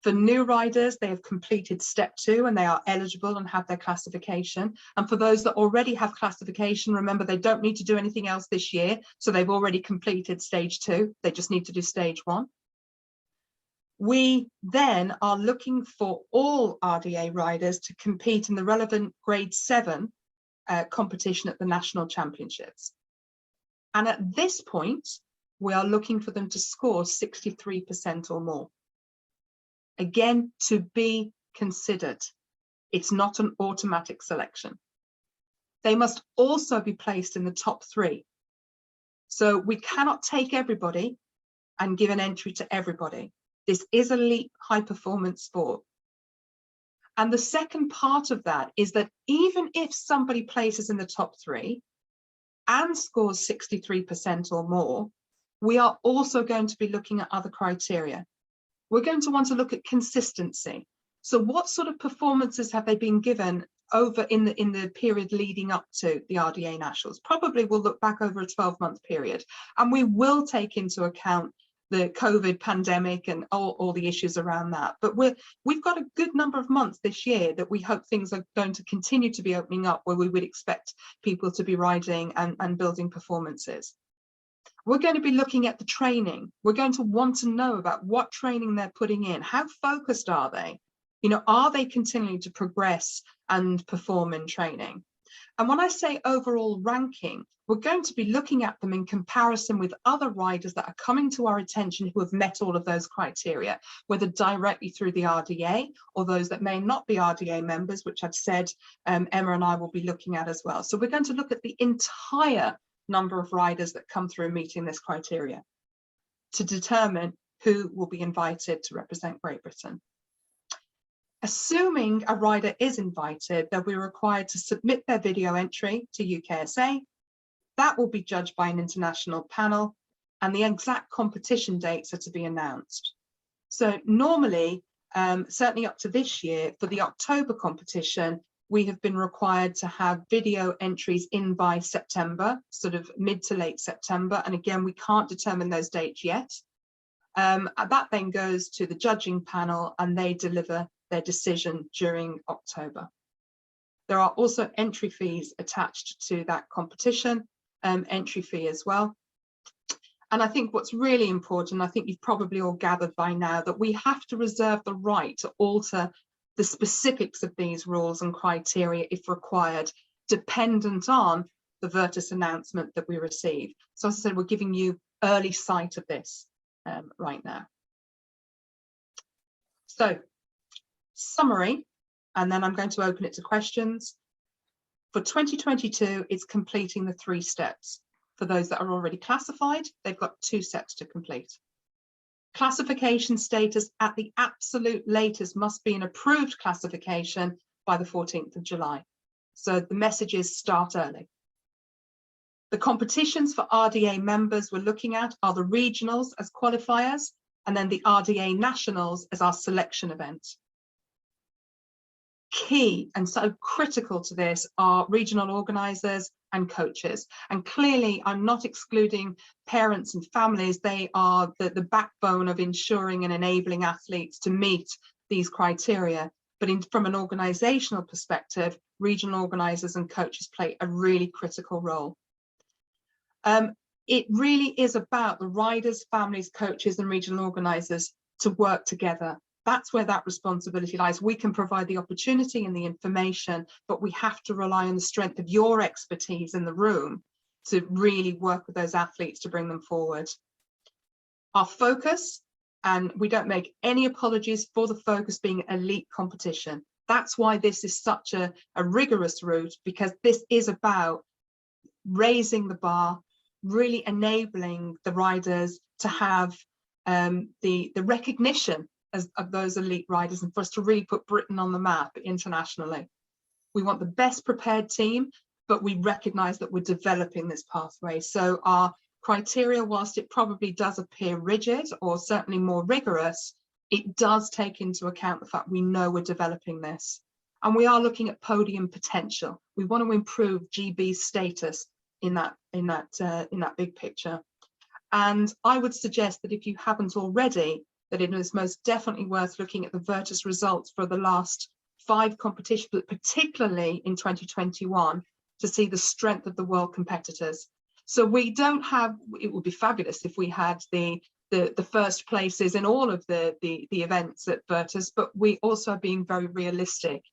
for new riders, they have completed step 2 and they are eligible and have their classification. And for those that already have classification, remember, they don't need to do anything else this year. So they've already completed stage 2. They just need to do stage 1. We then are looking for all RDA riders to compete in the relevant grade 7 competition at the national championships. And at this point, we are looking for them to score 63% or more. Again, to be considered. It's not an automatic selection. They must also be placed in the top 3. So we cannot take everybody and give an entry to everybody. This is a elite high performance sport. And the second part of that is that even if somebody places in the top 3 and scores 63% or more, we are also going to be looking at other criteria. We're going to want to look at consistency. So what sort of performances have they been given over in the period leading up to the RDA Nationals? Probably we'll look back over a 12-month period, and we will take into account the COVID pandemic and all the issues around that. But we've got a good number of months this year that we hope things are going to continue to be opening up, where we would expect people to be riding and building performances. We're going to be looking at the training. We're going to want to know about what training they're putting in. How focused are they? You know, are they continuing to progress and perform in training? And when I say overall ranking, we're going to be looking at them in comparison with other riders that are coming to our attention who have met all of those criteria, whether directly through the RDA or those that may not be RDA members, which I've said Emma and I will be looking at as well. So we're going to look at the entire number of riders that come through meeting this criteria to determine who will be invited to represent Great Britain. Assuming a rider is invited, they'll be required to submit their video entry to UKSA. That will be judged by an international panel, and the exact competition dates are to be announced. So normally, certainly up to this year, for the October competition, we have been required to have video entries in by September, sort of mid to late September. And again, we can't determine those dates yet. That then goes to the judging panel and they deliver their decision during October. There are also entry fees attached to that competition, entry fee as well. And I think what's really important, I think you've probably all gathered by now, that we have to reserve the right to alter the specifics of these rules and criteria if required, dependent on the Virtus announcement that we receive. So as I said, we're giving you early sight of this right now. So summary, and then I'm going to open it to questions. For 2022, it's completing the 3 steps. For those that are already classified, they've got 2 steps to complete. Classification status at the absolute latest must be an approved classification by the 14th of July. So the message is start early. The competitions for RDA members we're looking at are the regionals as qualifiers, and then the RDA Nationals as our selection event. Key and so critical to this are regional organisers and coaches. And clearly, I'm not excluding parents and families. They are the backbone of ensuring and enabling athletes to meet these criteria. But from an organisational perspective, regional organisers and coaches play a really critical role. It really is about the riders, families, coaches and regional organisers to work together. That's where that responsibility lies. We can provide the opportunity and the information, but we have to rely on the strength of your expertise in the room to really work with those athletes to bring them forward. Our focus, and we don't make any apologies for the focus being elite competition. That's why this is such a rigorous route, because this is about raising the bar, really enabling the riders to have the recognition of those elite riders, and for us to really put Britain on the map internationally. We want the best prepared team, but we recognise that we're developing this pathway. So our criteria, whilst it probably does appear rigid or certainly more rigorous, it does take into account the fact we know we're developing this. And we are looking at podium potential. We want to improve GB's status in that big picture. And I would suggest that if you haven't already, that it is most definitely worth looking at the Virtus results for the last 5 competitions, but particularly in 2021, to see the strength of the world competitors. So we don't have, it would be fabulous if we had the first places in all of the events at Virtus, but we also are being very realistic.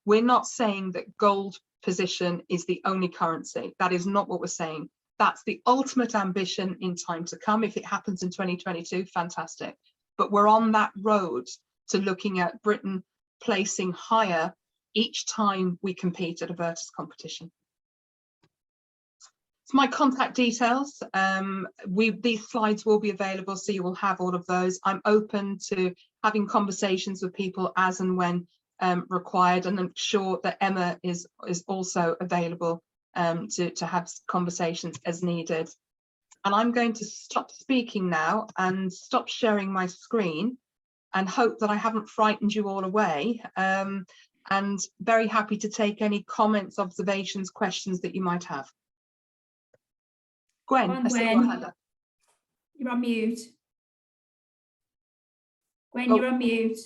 We're not saying that gold position is the only currency. That is not what we're saying. That's the ultimate ambition in time to come. If it happens in 2022, fantastic. But we're on that road to looking at Britain placing higher each time we compete at a Virtus competition. So my contact details, these slides will be available, so you will have all of those. I'm open to having conversations with people as and when required, and I'm sure that Emma is also available to have conversations as needed. And I'm going to stop speaking now and stop sharing my screen and hope that I haven't frightened you all away. And very happy to take any comments, observations, questions that you might have. Gwen, I see your hand up. You're on mute. Gwen, Oh. you're on mute.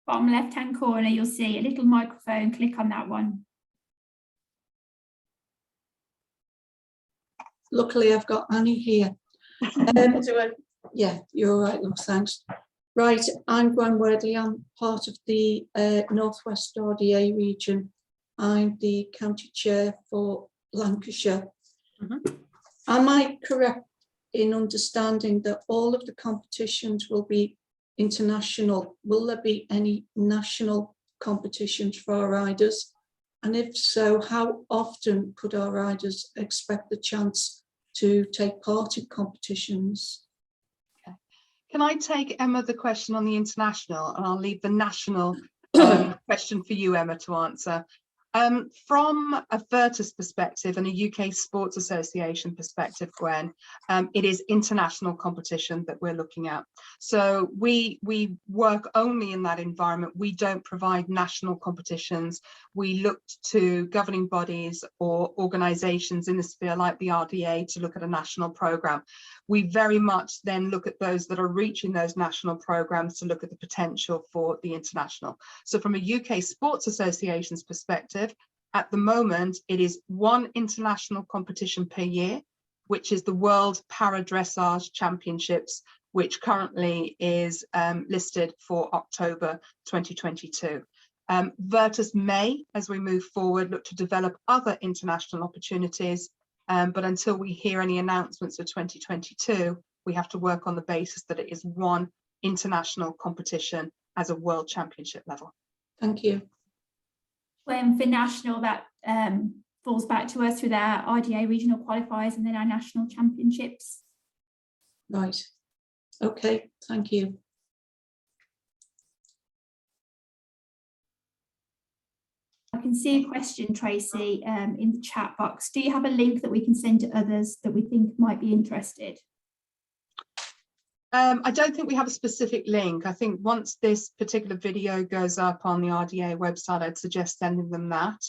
Bottom left-hand corner, you'll see a little microphone. Click on that one. Luckily, I've got Annie here. Yeah, you're all right, love, thanks. Right, I'm Gwen Wordley. I'm part of the Northwest RDA region. I'm the county chair for Lancashire. Am I correct in understanding that all of the competitions will be international? Will there be any national competitions for our riders? And if so, how often could our riders expect the chance to take part in competitions? Okay. Can I take, Emma, the question on the international, and I'll leave the national question for you, Emma, to answer. From a Virtus perspective and a UK Sports Association perspective, Gwen, it is international competition that we're looking at. So we work only in that environment. We don't provide national competitions. We look to governing bodies or organisations in the sphere like the RDA to look at a national programme. We very much then look at those that are reaching those national programmes to look at the potential for the international. So from a UK Sports Association's perspective, at the moment, it is 1 international competition per year, which is the World Para-dressage Championships, which currently is listed for October 2022. Virtus may, as we move forward, look to develop other international opportunities, but until we hear any announcements for 2022, we have to work on the basis that it is 1 international competition as a world championship level. Thank you. When for national, that falls back to us with our RDA regional qualifiers and then our national championships. Right. Okay, thank you. can see a question, Tracy, in the chat box. Do you have a link that we can send to others that we think might be interested? I don't think we have a specific link. I think once this particular video goes up on the RDA website, I'd suggest sending them that.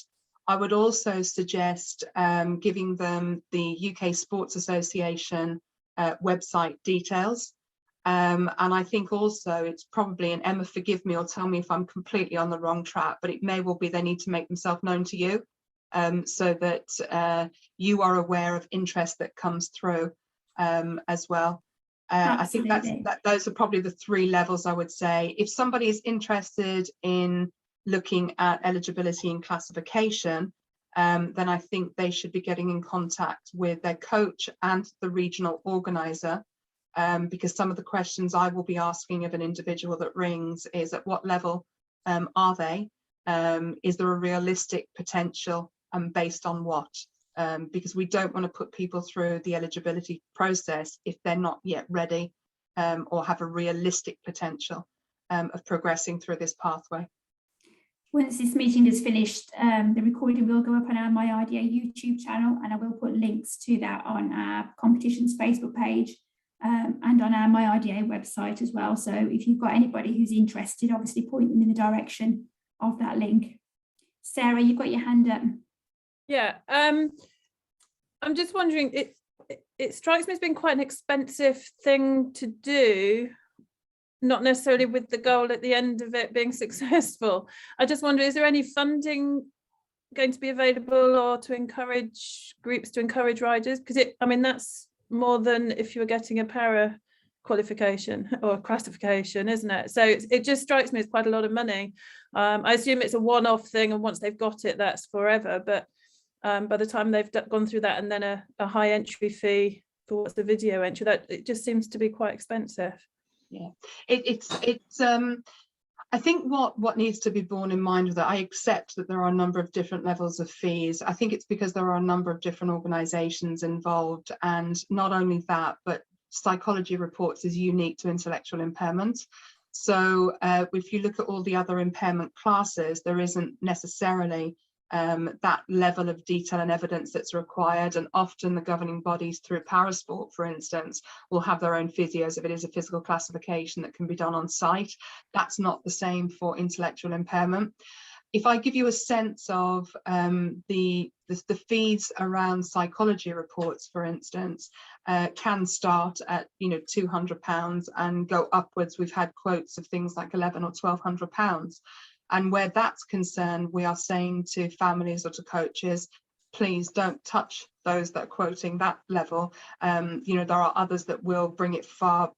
I would also suggest giving them the UK Sports Association website details. And I think also it's probably, and Emma, forgive me or tell me if I'm completely on the wrong track, but it may well be they need to make themselves known to you so that you are aware of interest that comes through as well. I think those are probably the 3 levels I would say. If somebody is interested in looking at eligibility and classification, then I think they should be getting in contact with their coach and the regional organizer, because some of the questions I will be asking of an individual that rings is at what level are they? Is there a realistic potential and based on what? Because we don't want to put people through the eligibility process if they're not yet ready or have a realistic potential of progressing through this pathway. Once this meeting is finished, the recording will go up on our My IDA YouTube channel, and I will put links to that on our competitions Facebook page and on our My IDA website as well. So if you've got anybody who's interested, obviously point them in the direction of that link. Sarah, you've got your hand up. Yeah, I'm just wondering, it strikes me as being quite an expensive thing to do, not necessarily with the goal at the end of it being successful. I just wonder, is there any funding going to be available or to encourage groups to encourage riders? Because I mean, that's more than if you were getting a para qualification or classification, isn't it? So it just strikes me as quite a lot of money. I assume it's a one-off thing, and once they've got it, that's forever. But by the time they've gone through that and then a high entry fee for what's the video entry, that it just seems to be quite expensive. Yeah, it's I think what needs to be borne in mind with that, I accept that there are a number of different levels of fees. I think it's because there are a number of different organisations involved, and not only that, but psychology reports is unique to intellectual impairment. So if you look at all the other impairment classes, there isn't necessarily that level of detail and evidence that's required, and often the governing bodies through Parasport, for instance, will have their own physios if it is a physical classification that can be done on site. That's not the same for intellectual impairment. If I give you a sense of the fees around psychology reports, for instance, can start at £200 and go upwards. We've had quotes of things like £1,100 or £1,200. And where that's concerned, we are saying to families or to coaches, please don't touch those that are quoting that level. There are others that will bring it far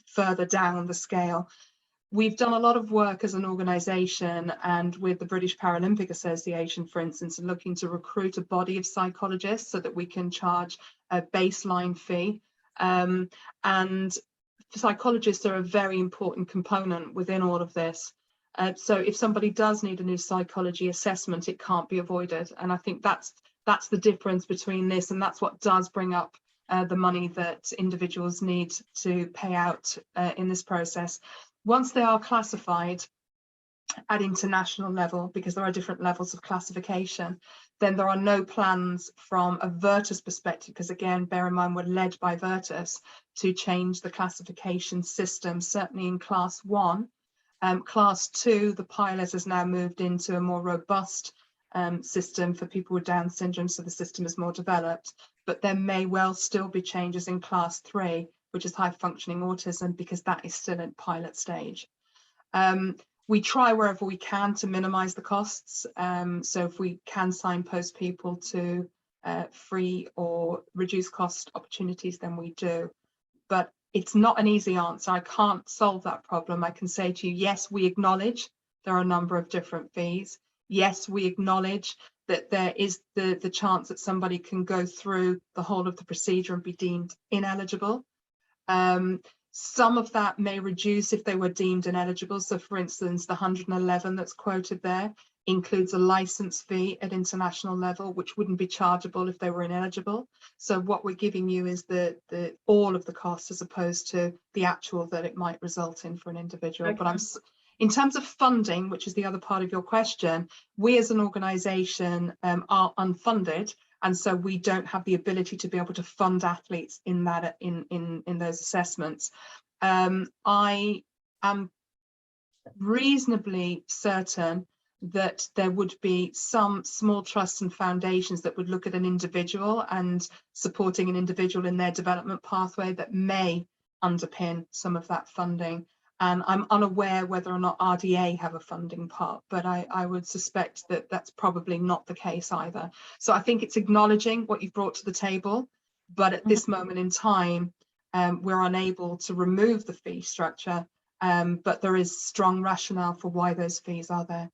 further down the scale. We've done a lot of work as an organisation and with the British Paralympic Association, for instance, looking to recruit a body of psychologists so that we can charge a baseline fee. And psychologists are a very important component within all of this. So if somebody does need a new psychology assessment, it can't be avoided. And I think that's the difference between this, and that's what does bring up the money that individuals need to pay out in this process. Once they are classified at international level, because there are different levels of classification, then there are no plans from a Virtus perspective, because again, bear in mind, we're led by Virtus, to change the classification system, certainly in class 1. Class 2, the pilot has now moved into a more robust system for people with Down syndrome, so the system is more developed. But there may well still be changes in class 3, which is high functioning autism, because that is still at pilot stage. We try wherever we can to minimise the costs. So if we can signpost people to free or reduced cost opportunities, then we do. But it's not an easy answer. I can't solve that problem. I can say to you, yes, we acknowledge there are a number of different fees. Yes, we acknowledge that there is the chance that somebody can go through the whole of the procedure and be deemed ineligible. Some of that may reduce if they were deemed ineligible. So for instance, the 111 that's quoted there includes a license fee at international level, which wouldn't be chargeable if they were ineligible. So what we're giving you is the all of the costs as opposed to the actual that it might result in for an individual. Okay. But In terms of funding, which is the other part of your question, we as an organisation are unfunded, and so we don't have the ability to be able to fund athletes in that in those assessments. I am reasonably certain that there would be some small trusts and foundations that would look at an individual and supporting an individual in their development pathway that may underpin some of that funding. And I'm unaware whether or not RDA have a funding part, but I would suspect that that's probably not the case either. So I think it's acknowledging what you've brought to the table, but at this moment in time, we're unable to remove the fee structure, but there is strong rationale for why those fees are there.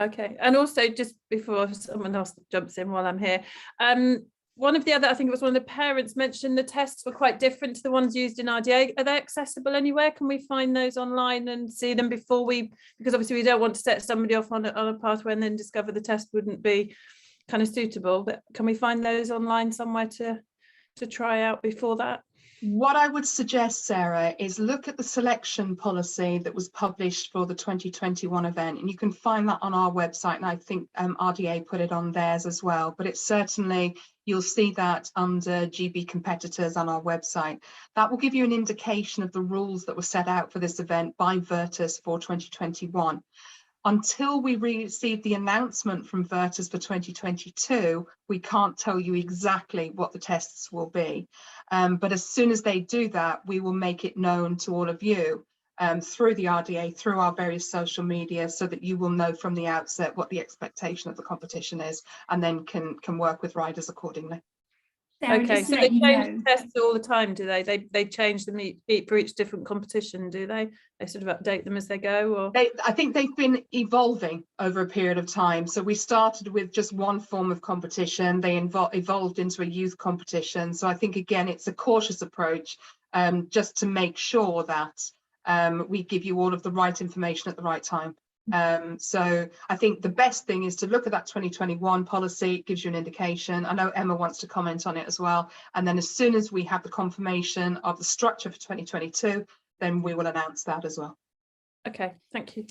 Okay, and also just before someone else jumps in while I'm here, one of the other, I think it was one of the parents mentioned the tests were quite different to the ones used in RDA. Are they accessible anywhere? Can we find those online and see them before because obviously we don't want to set somebody off on a pathway and then discover the test wouldn't be kind of suitable, but can we find those online somewhere to try out before that? What I would suggest, Sarah, is look at the selection policy that was published for the 2021 event, and you can find that on our website, and I think RDA put it on theirs as well, but it's certainly, you'll see that under GB competitors on our website. That will give you an indication of the rules that were set out for this event by Virtus for 2021. Until we receive the announcement from Virtus for 2022, we can't tell you exactly what the tests will be. But as soon as they do that, we will make it known to all of you through the RDA, through our various social media, so that you will know from the outset what the expectation of the competition is, and then can work with riders accordingly. Sarah, Okay, just so to they let you change know, the tests all the time, do they? They change them for each different competition, do they? They sort of update them as they go, or? I think they've been evolving over a period of time. So we started with just one form of competition. They evolved into a youth competition. So I think, again, it's a cautious approach just to make sure that we give you all of the right information at the right time. So I think the best thing is to look at that 2021 policy. It gives you an indication. I know Emma wants to comment on it as well. And then as soon as we have the confirmation of the structure for 2022, then we will announce that as well. Okay, thank you.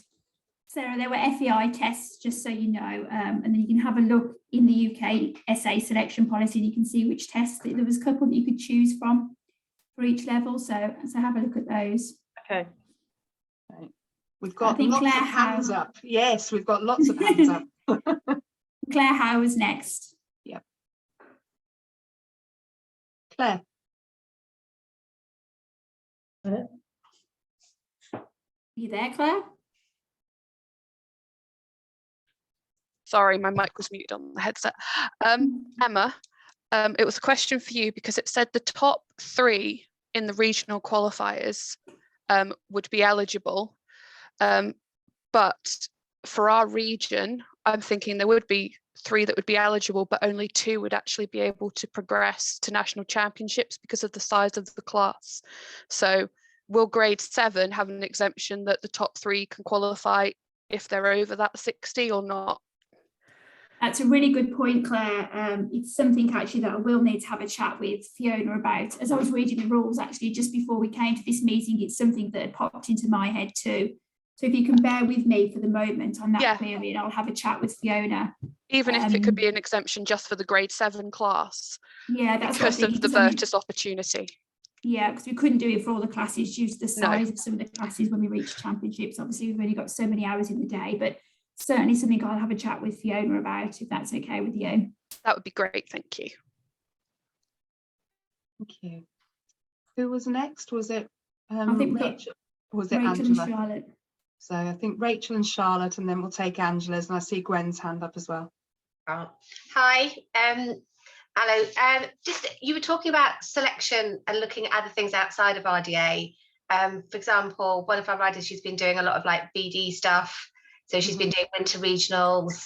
Sarah, there were FEI tests, just so you know, and then you can have a look in the UKSA selection policy and you can see which tests. There was a couple that you could choose from for each level, so have a look at those. Okay. Right. We've got lots of hands up. Yes, we've got lots of hands up. Claire Howe is next. Yep. Claire. Are you there, Claire? Sorry, my mic was muted on the headset. Emma, it was a question for you because it said the top 3 in the regional qualifiers would be eligible. But for our region, I'm thinking there would be 3 that would be eligible, but only 2 would actually be able to progress to national championships because of the size of the class. So will grade 7 have an exemption that the top 3 can qualify if they're over that 60 or not? That's a really good point, Claire. It's something actually that I will need to have a chat with Fiona about. As I was reading the rules actually just before we came to this meeting, it's something that had popped into my head too. So if you can bear with me for the moment on that query, I'll have a chat with Fiona. Even if it could be an exemption just for the grade 7 class. Yeah, that's because of the Virtus opportunity. Yeah, because we couldn't do it for all the classes due to the size of some of the classes when we reach championships. Obviously, we've only got so many hours in the day, but certainly something I'll have a chat with Fiona about, if that's okay with you. That would be great, thank you. Thank you. Who was next? Was it I think Rachel? Or was it Rachel Angela? and Charlotte. So I think Rachel and Charlotte, and then we'll take Angela's, and I see Gwen's hand up as well. Hi, hello. Just you were talking about selection and looking at other things outside of RDA. For example, one of our riders, she's been doing a lot of like BD stuff. So she's been doing winter regionals,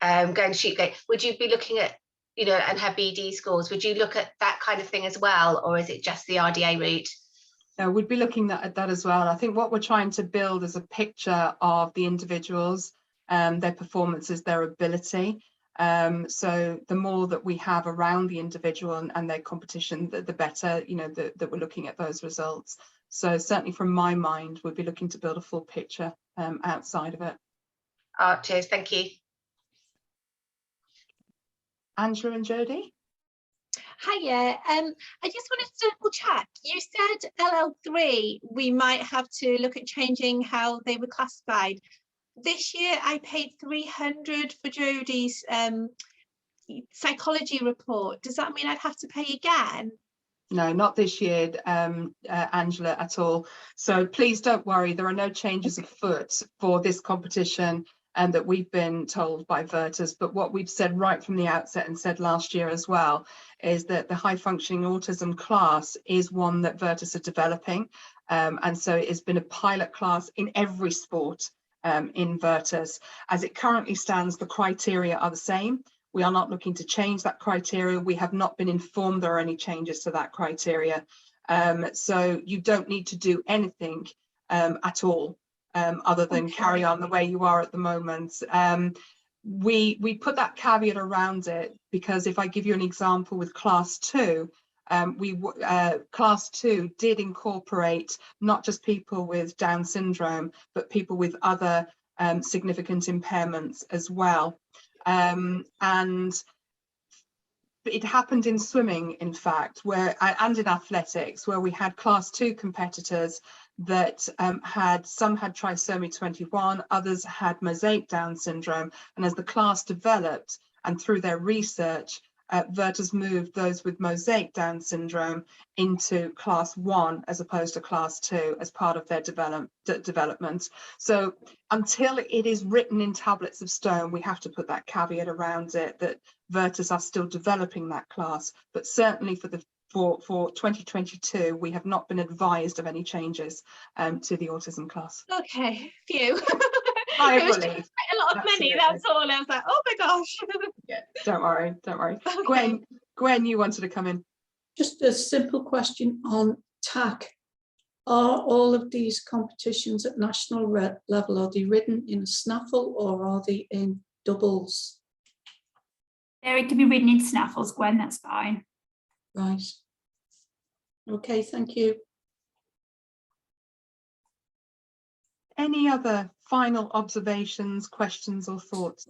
going to Shootgate. Would you be looking at, you know, and her BD scores? Would you look at that kind of thing as well, or is it just the RDA route? We'd be looking at that as well. I think what we're trying to build is a picture of the individuals, their performances, their ability. So the more that we have around the individual and their competition, the better, you know, that we're looking at those results. So certainly from my mind, we'd be looking to build a full picture outside of it. Oh, cheers, thank you. Angela and Jodie? Hiya, I just wanted to double check. You said LL3, we might have to look at changing how they were classified. This year I paid 300 for Jodie's psychology report. Does that mean I'd have to pay again? No, not this year, Angela, at all. So please don't worry, there are no changes afoot for this competition and that we've been told by Virtus. But what we've said right from the outset and said last year as well is that the high functioning autism class is one that Virtus are developing. And so it has been a pilot class in every sport in Virtus. As it currently stands, the criteria are the same. We are not looking to change that criteria. We have not been informed there are any changes to that criteria. So you don't need to do anything at all other than carry on the way you are at the moment. We put that caveat around it because if I give you an example with class 2, class 2 did incorporate not just people with Down syndrome, but people with other significant impairments as well. And it happened in swimming, in fact, and in athletics, where we had class 2 competitors that some had trisomy 21, others had mosaic Down syndrome. And as the class developed and through their research, Virtus moved those with mosaic Down syndrome into class 1 as opposed to class 2 as part of their development. So until it is written in tablets of stone, we have to put that caveat around it that Virtus are still developing that class. But certainly for 2022, we have not been advised of any changes to the autism class. Okay, phew. It was just a lot of money, that's all. I was like, oh my gosh. Yeah, don't worry. Okay. Gwen, you wanted to come in. Just a simple question on TAC. Are all of these competitions at national level, are they ridden in a snaffle or are they in doubles? It can be ridden in snaffles, Gwen, that's fine. Right. Okay, thank you. Any other final observations, questions or thoughts?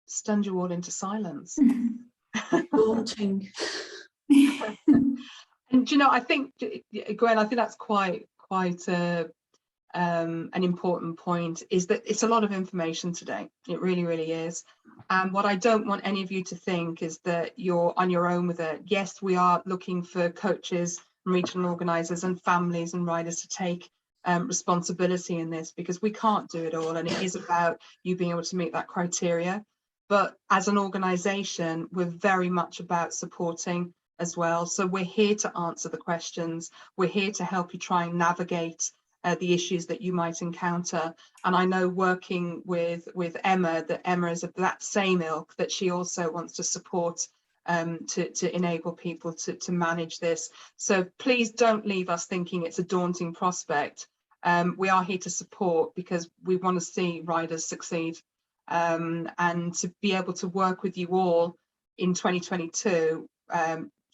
Stunned you all into silence. Daunting. And you know, I think, Gwen, I think that's quite an important point, is that it's a lot of information today. It really, really is. And what I don't want any of you to think is that you're on your own with it. Yes, we are looking for coaches, regional organisers and families and riders to take responsibility in this, because we can't do it all, and it is about you being able to meet that criteria. But as an organisation, we're very much about supporting as well. So we're here to answer the questions. We're here to help you try and navigate the issues that you might encounter. And I know working with Emma, that Emma is of that same ilk, that she also wants to support to enable people to manage this. So please don't leave us thinking it's a daunting prospect. We are here to support because we want to see riders succeed, and to be able to work with you all in 2022,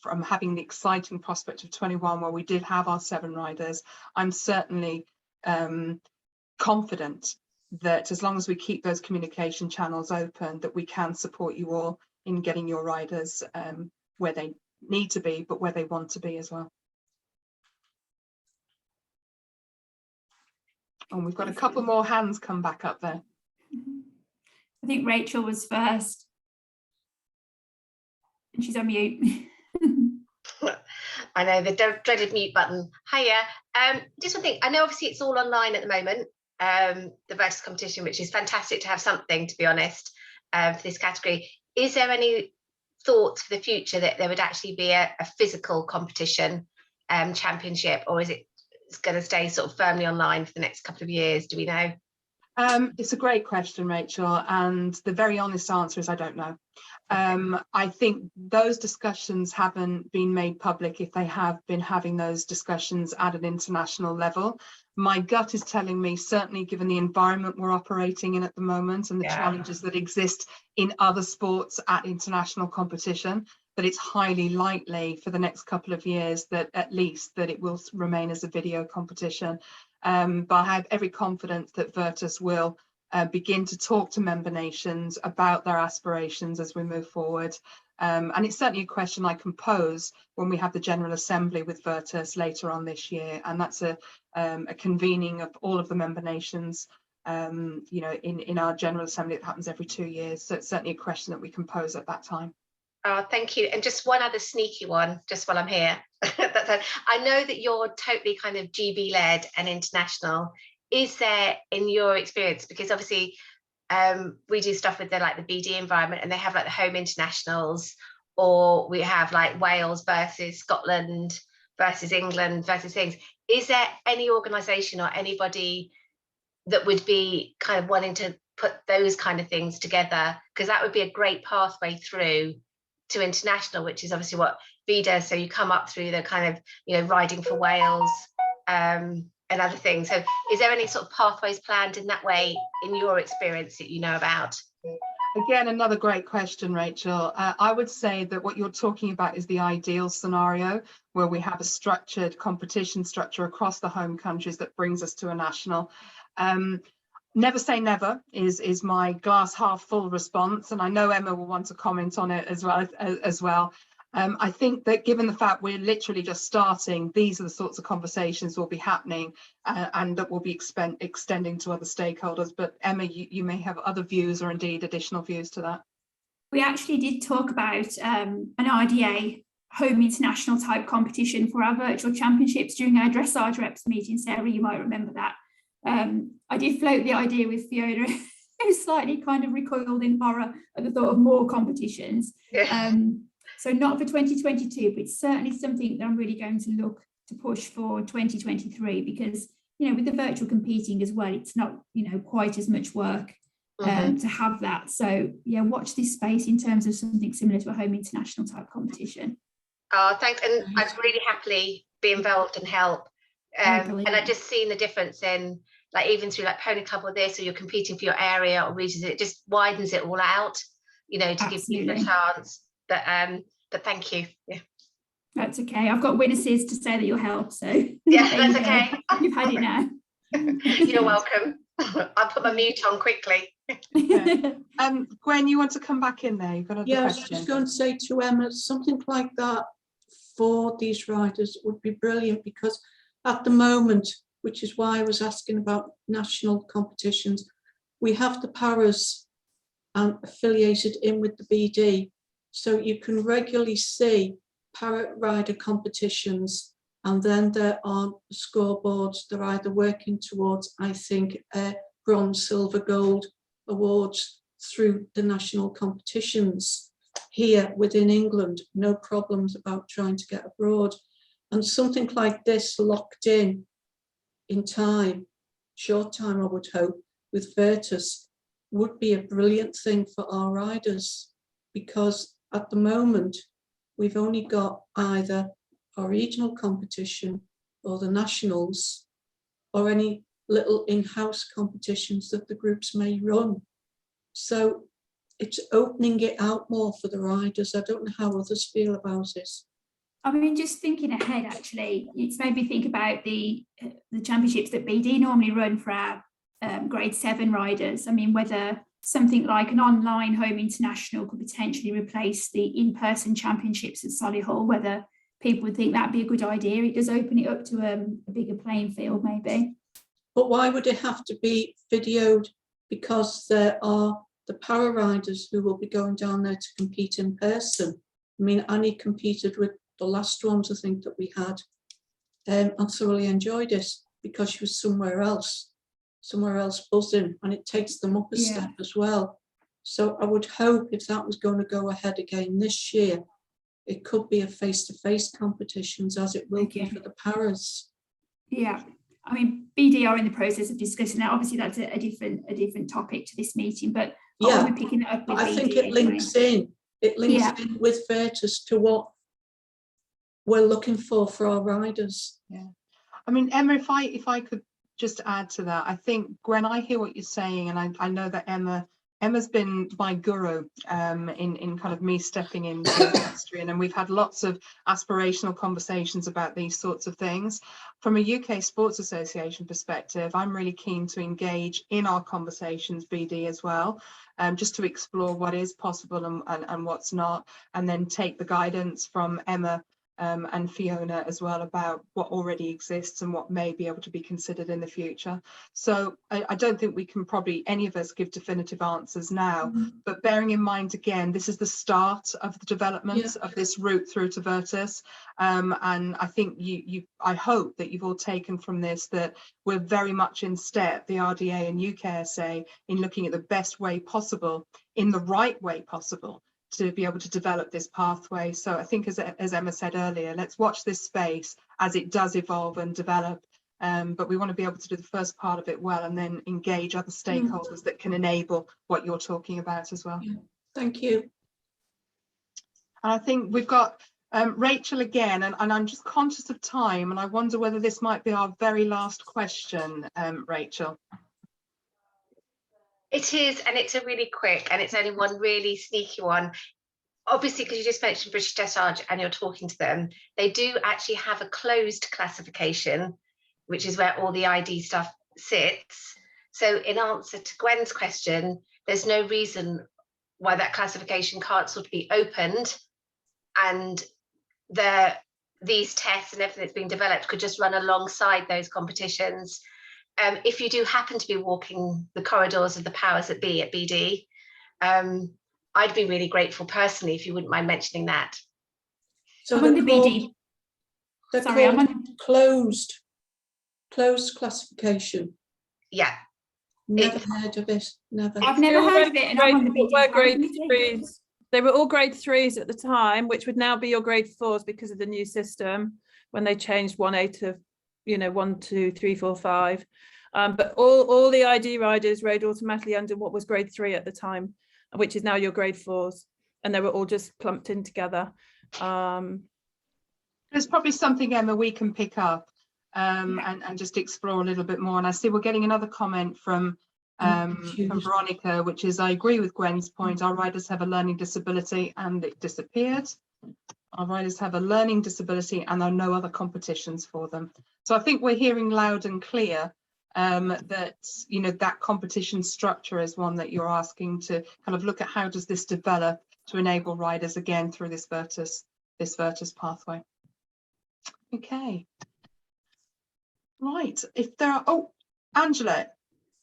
from having the exciting prospect of 21 where we did have our 7 riders. I'm certainly confident that as long as we keep those communication channels open, that we can support you all in getting your riders where they need to be, but where they want to be as well. And we've got a couple more hands come back up there. I think Rachel was first. And she's on mute. I know, the dreaded mute button. Hiya. Just one thing, I know obviously it's all online at the moment, the Virtus competition, which is fantastic to have something, to be honest, for this category. Is there any thoughts for the future that there would actually be a physical competition championship, or is it going to stay sort of firmly online for the next couple of years? Do we know? It's a great question, Rachel, and the very honest answer is I don't know. I think those discussions haven't been made public if they have been having those discussions at an international level. My gut is telling me, certainly given the environment we're operating in at the moment and the challenges that exist in other sports at international competition, that it's highly likely for the next couple of years that at least that it will remain as a video competition. But I have every confidence that Virtus will begin to talk to member nations about their aspirations as we move forward. And it's certainly a question I can pose when we have the General Assembly with Virtus later on this year, and that's a convening of all of the member nations, you know, in our General Assembly that happens every 2 years. So it's certainly a question that we can pose at that time. Thank you. And just one other sneaky one, just while I'm here. I know that you're totally kind of GB led and international. Is there, in your experience, because obviously we do stuff with the BD environment, and they have like the home internationals, or we have like Wales versus Scotland versus England versus things. Is there any organisation or anybody that would be kind of wanting to put those kind of things together? Because that would be a great pathway through to international, which is obviously what V does. So you come up through the kind of, you know, riding for Wales and other things. So is there any sort of pathways planned in that way in your experience that you know about? Again, another great question, Rachel. I would say that what you're talking about is the ideal scenario where we have a structured competition structure across the home countries that brings us to a national. Never say never is my glass half full response, and I know Emma will want to comment on it as well. I think that given the fact we're literally just starting, these are the sorts of conversations will be happening and that will be extending to other stakeholders. But Emma, you may have other views or indeed additional views to that. We actually did talk about an RDA home international type competition for our virtual championships during our dressage reps meeting. Sarah, you might remember that. I did float the idea with Fiona, who slightly kind of recoiled in horror at the thought of more competitions. Yeah. So not for 2022, but it's certainly something that I'm really going to look to push for 2023, because, you know, with the virtual competing as well, it's not, you know, quite as much work to have that. So yeah, watch this space in terms of something similar to a home international type competition. Oh, thanks. And I'd really happily be involved and help. And I've just seen the difference in, like, even through like Pony Club or this, or you're competing for your area or regions, it just widens it all out, you know, to give people a chance. But thank you. Yeah, that's okay. I've got witnesses to say that you'll help, so yeah, that's okay. You've had it now. You're welcome. I'll put my mute on quickly. Okay. Gwen, you want to come back in there? You've got a question. I was just going to say to Emma, something like that for these riders would be brilliant, because at the moment, which is why I was asking about national competitions, we have the paras affiliated in with the BD, so you can regularly see para rider competitions, and then they're on scoreboards. They're either working towards, I think, bronze, silver, gold awards through the national competitions here within England. No problems about trying to get abroad. And something like this locked in time, short time, I would hope, with Virtus would be a brilliant thing for our riders, because at the moment we've only got either our regional competition or the nationals or any little in-house competitions that the groups may run. So it's opening it out more for the riders. I don't know how others feel about it. I mean, just thinking ahead, actually, it's made me think about the championships that BD normally run for our grade 7 riders. I mean, whether something like an online home international could potentially replace the in-person championships at Solihull, whether people would think that'd be a good idea. It does open it up to a bigger playing field, maybe. But why would it have to be videoed? Because there are the para riders who will be going down there to compete in person. I mean, Annie competed with the last ones, I think, that we had, and thoroughly enjoyed it, because she was somewhere else buzzing, and it takes them up a step as well. So I would hope if that was going to go ahead again this year, it could be a face-to-face competitions, as it will be for the paras. Yeah, I mean, BD are in the process of discussing that. Obviously, that's a different topic to this meeting, but yeah, we're picking it up with I BD think it links in. It links in with Virtus to what we're looking for our riders. Yeah, I mean, Emma, if I could just add to that, I think, Gwen, I hear what you're saying, and I know that Emma Emma's been my guru in kind of me stepping into history, and we've had lots of aspirational conversations about these sorts of things. From a UK Sports Association perspective, I'm really keen to engage in our conversations, BD, as well, just to explore what is possible and what's not, and then take the guidance from Emma and Fiona as well about what already exists and what may be able to be considered in the future. So I don't think we can probably, any of us, give definitive answers now, but bearing in mind, again, this is the start of the development of this route through to Virtus, and I think I hope that you've all taken from this that we're very much in step, the RDA and UKSA, in looking at the best way possible, in the right way possible, to be able to develop this pathway. So I think, as Emma said earlier, let's watch this space as it does evolve and develop, but we want to be able to do the first part of it well, and then engage other stakeholders that can enable what you're talking about as well. Thank you. And I think we've got Rachel again, and I'm just conscious of time, and I wonder whether this might be our very last question, Rachel. It is, and it's a really quick, and it's only one really sneaky one. Obviously, because you just mentioned British Dressage and you're talking to them, they do actually have a closed classification, which is where all the ID stuff sits. So in answer to Gwen's question, there's no reason why that classification can't sort of be opened, and these tests and everything that's being developed could just run alongside those competitions. If you do happen to be walking the corridors of the powers that be at BD, I'd be really grateful personally if you wouldn't mind mentioning that. So I'm on the BD. Sorry, I'm on closed classification. Yeah. Never heard of it. Never. I've never heard of it, and I'm on the BD. Grade 3s. They were all grade 3s at the time, which would now be your grade 4s because of the new system when they changed 1A to 1, 2, 3, 4, 5. But all the ID riders rode automatically under what was grade 3 at the time, which is now your grade 4s, and they were all just clumped in together. There's probably something, Emma, we can pick up and just explore a little bit more. And I see we're getting another comment from Veronica, which is, I agree with Gwen's point. Our riders have a learning disability and it disappeared. Our riders have a learning disability and there are no other competitions for them. So I think we're hearing loud and clear that that competition structure is one that you're asking to kind of look at. How does this develop to enable riders again through this Virtus pathway? Okay, right. If there are, Angela,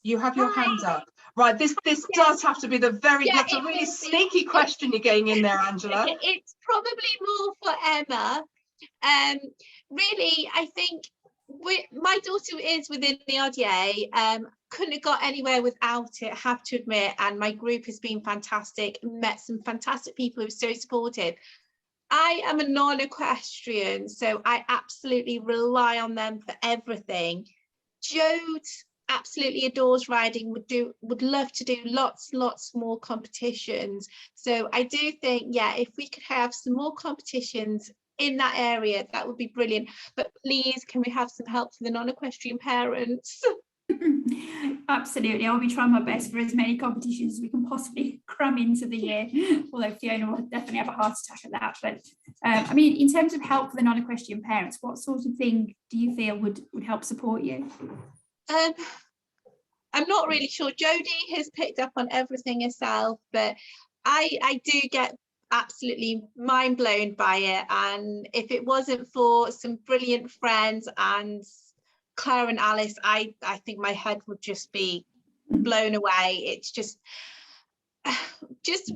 you have your hand up. Right, this does have to be that's a really sneaky question you're getting in there, Angela. It's probably more for Emma. Really, I think my daughter is within the RDA. Couldn't have got anywhere without it, I have to admit, and my group has been fantastic. Met some fantastic people who are so supportive. I am a non-equestrian, so I absolutely rely on them for everything. Jode absolutely adores riding, would love to do lots more competitions. So I do think, if we could have some more competitions in that area, that would be brilliant. But please, can we have some help for the non-equestrian parents? Absolutely, I'll be trying my best for as many competitions as we can possibly cram into the year, although Fiona will definitely have a heart attack at that. But I mean, in terms of help for the non-equestrian parents, what sort of thing do you feel would help support you? I'm not really sure. Jodie has picked up on everything herself, but I do get absolutely mind blown by it. And if it wasn't for some brilliant friends and Claire and Alice, I think my head would just be blown away. It's just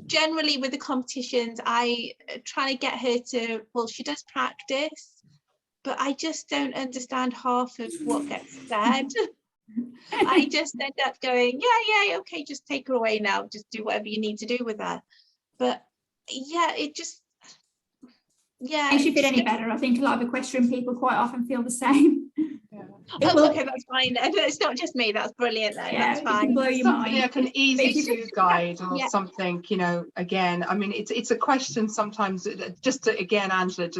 generally with the competitions, I try to get her to, well, she does practice, but I just don't understand half of what gets said. I just end up going, yeah, okay, just take her away now, just do whatever you need to do with her. But it just, makes you feel any better. I think a lot of equestrian people quite often feel the same. Okay, that's fine. It's not just me. That's brilliant. That's fine. Blow your mind. Like an easy to guide or something. Again, I mean, it's a question sometimes. Just to, again, Angela,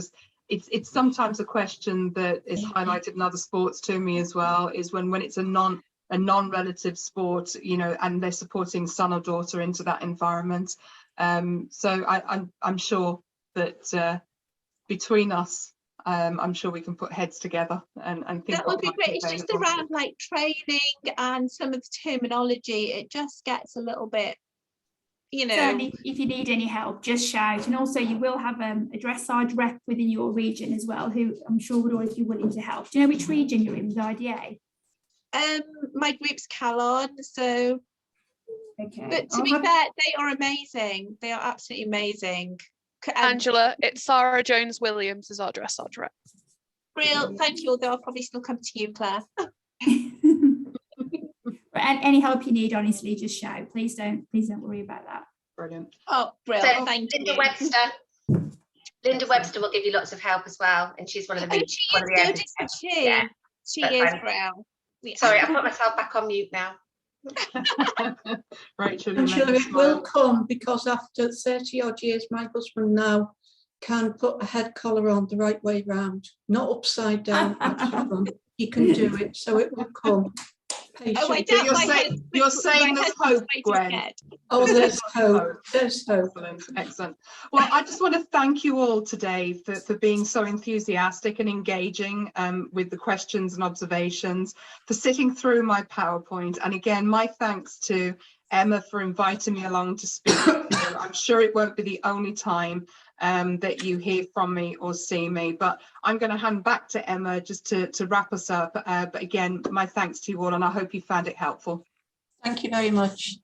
it's sometimes a question that is highlighted in other sports to me as well. Is when it's a non-relative sport, you know, and they're supporting son or daughter into that environment. So I'm sure that between us, I'm sure we can put heads together and think that would be what might great. It's just available. around like training and some of the terminology. It just gets a little bit, you know. Certainly, if you need any help, just shout. And also you will have a dressage rep within your region as well, who I'm sure would always be willing to help. Do you know which region you're in with IDA? My group's Calon, so Okay. but to be fair, they are amazing. They are absolutely amazing. Angela, it's Sarah Jones Williams as our dressage rep. Real, thank you, although I'll probably still come to you, Claire. And any help you need, honestly, just shout. Please don't worry about that. Brilliant. Oh, brilliant. So Thank Linda you. Linda Webster will give you lots of help as well, and she's one of the Oh, she is good, isn't she? Yeah, she that's is fine. real. Yeah. Sorry, I put myself back on mute now. Rachel, you Angela, made me it will smile. come, because after 30 odd years, my husband now can put a head collar on the right way round, not upside down at the front. He can do it, so it will come. Oh, I Patience. doubt You're my saying- husband- you're saying my there's husband's hope, way too Gwen. scared. Oh, there's hope. There's hope. Excellent, excellent. Well, I just want to thank you all today for being so enthusiastic and engaging with the questions and observations, for sitting through my PowerPoint. And again, my thanks to Emma for inviting me along to speak. I'm sure it won't be the only time that you hear from me or see me, but I'm going to hand back to Emma just to wrap us up. But again, my thanks to you all, and I hope you found it helpful. Thank you very much.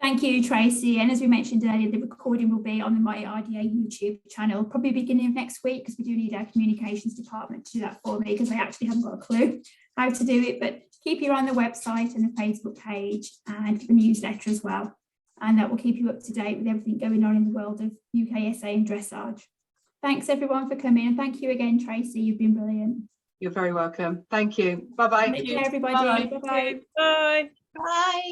Thank you, Tracy. And as we mentioned earlier, the recording will be on my IDA YouTube channel, probably beginning of next week, because we do need our communications department to do that for me, because I actually haven't got a clue how to do it. But keep you on the website and the Facebook page and the newsletter as well. And that will keep you up to date with everything going on in the world of UKSA and dressage. Thanks everyone for coming, and thank you again, Tracy. You've been brilliant. You're very welcome. Thank you. Bye-bye. Take care, everybody. Bye. Bye-bye. Bye. Bye.